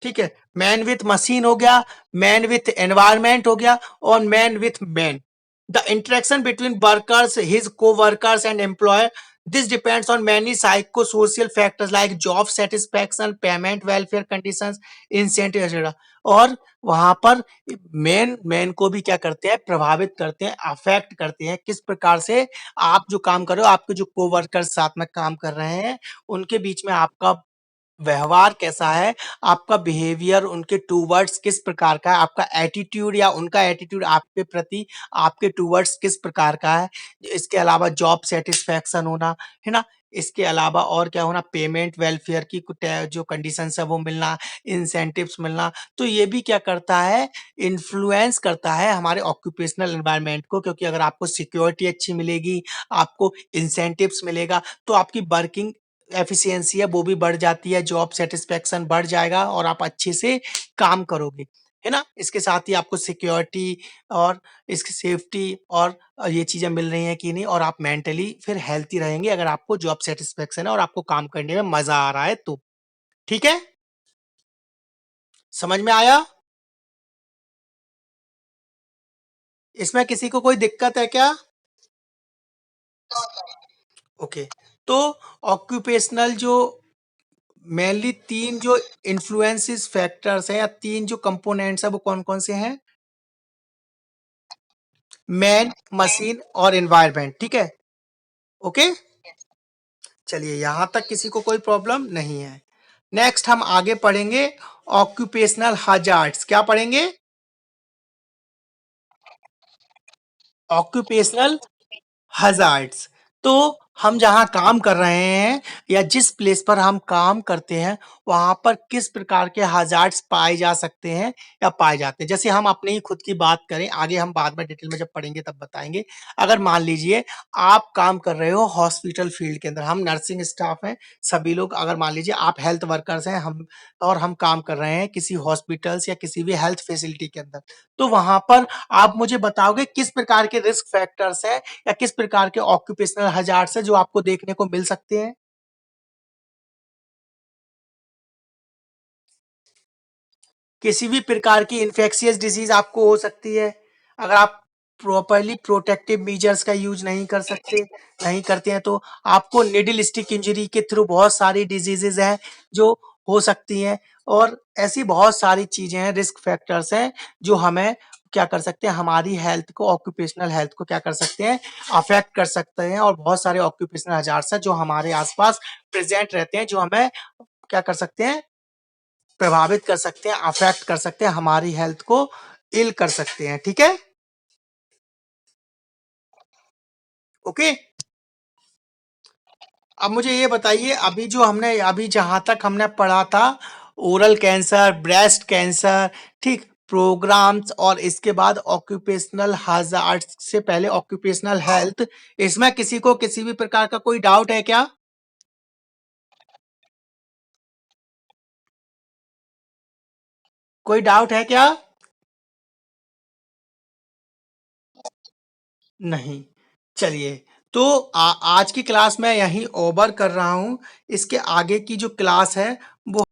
ठीक है, मैन विथ मशीन हो गया, मैन विथ एनवायरमेंट हो गया, और man with man. The interaction between workers, his coworkers and employer, this depends on many psychosocial factors like job satisfaction, payment, welfare conditions, incentive etc. और वहां पर main main को भी क्या करते हैं, प्रभावित करते हैं, अफेक्ट करते हैं। किस प्रकार से, आप जो काम कर रहे हो, आपके जो कोवर्कर्स साथ में काम कर रहे हैं उनके बीच में आपका व्यवहार कैसा है, आपका बिहेवियर उनके टूवर्ड्स किस प्रकार का है, आपका एटीट्यूड या उनका एटीट्यूड आपके प्रति, आपके टूवर्ड्स किस प्रकार का है। इसके अलावा जॉब सेटिस्फैक्शन होना, है ना, इसके अलावा और क्या होना, पेमेंट, वेलफेयर की जो कंडीशंस है वो मिलना, इंसेंटिव्स मिलना। तो ये भी क्या करता है, इन्फ्लुएंस करता है हमारे ऑक्यूपेशनल एनवायरनमेंट को, क्योंकि अगर आपको सिक्योरिटी अच्छी मिलेगी, आपको इंसेंटिव्स मिलेगा तो आपकी वर्किंग एफिशिएंसी है वो भी बढ़ जाती है, जॉब सेटिस्फेक्शन बढ़ जाएगा और आप अच्छे से काम करोगे, है ना। इसके साथ ही आपको सिक्योरिटी और इसकी सेफ्टी और ये चीजें मिल रही हैं कि नहीं, और आप मेंटली फिर हेल्थी रहेंगे अगर आपको जॉब सेटिस्फेक्शन है और आपको काम करने में मजा आ रहा है तो। ठीक है, समझ में आया, इसमें किसी को कोई दिक्कत है क्या? ओके, तो ऑक्यूपेशनल जो मेनली तीन जो इन्फ्लुएंसेस फैक्टर्स हैं या तीन जो कंपोनेंट्स है वो कौन कौन से हैं, मैन, मशीन और एनवायरनमेंट। ठीक है, ओके। चलिए यहाँ तक किसी को कोई प्रॉब्लम नहीं है। नेक्स्ट हम आगे पढ़ेंगे ऑक्यूपेशनल हजार्ड्स। क्या पढ़ेंगे? Occupational hazards. तो हम जहाँ काम कर रहे हैं या जिस प्लेस पर हम काम करते हैं वहां पर किस प्रकार के हजार्ड्स पाए जा सकते हैं या पाए जाते हैं। जैसे हम अपने ही खुद की बात करें, आगे हम बाद में डिटेल में जब पढ़ेंगे तब बताएंगे। अगर मान लीजिए आप काम कर रहे हो हॉस्पिटल फील्ड के अंदर, हम नर्सिंग स्टाफ हैं सभी लोग, अगर मान लीजिए आप हेल्थ वर्कर्स हैं हम, और हम काम कर रहे हैं किसी हॉस्पिटल्स या किसी भी हेल्थ फैसिलिटी के अंदर, तो वहां पर आप मुझे बताओगे किस प्रकार के रिस्क फैक्टर्स हैं या किस प्रकार के ऑक्यूपेशनल हजार्ड्स है जो आपको देखने को मिल सकते हैं। किसी भी प्रकार की इन्फेक्शियस डिजीज आपको हो सकती है अगर आप प्रॉपरली प्रोटेक्टिव मीजर्स का यूज नहीं करते हैं, तो आपको निडल स्टिक इंजरी के थ्रू बहुत सारी डिजीजेज हैं जो हो सकती हैं। और ऐसी बहुत सारी चीजें हैं, रिस्क फैक्टर्स हैं जो हमें क्या कर सकते हैं, हमारी हेल्थ को, ऑक्यूपेशनल हेल्थ को क्या कर सकते हैं, अफेक्ट कर सकते हैं। और बहुत सारे ऑक्यूपेशनल हजार्ड्स हैं जो हमारे आसपास प्रेजेंट रहते हैं जो हमें क्या कर सकते हैं, प्रभावित कर सकते हैं, अफेक्ट कर सकते हैं, हमारी हेल्थ को इल कर सकते हैं। ठीक है, ओके। अब मुझे ये बताइए, अभी जो हमने अभी जहां तक हमने पढ़ा था, ओरल कैंसर, ब्रेस्ट कैंसर, ठीक, प्रोग्राम्स, और इसके बाद ऑक्यूपेशनल हजार्ड से पहले ऑक्यूपेशनल हेल्थ, इसमें किसी को किसी भी प्रकार का कोई डाउट है क्या? कोई डाउट है क्या? नहीं। चलिए, तो आज की क्लास मैं यहीं ओवर कर रहा हूं। इसके आगे की जो क्लास है वो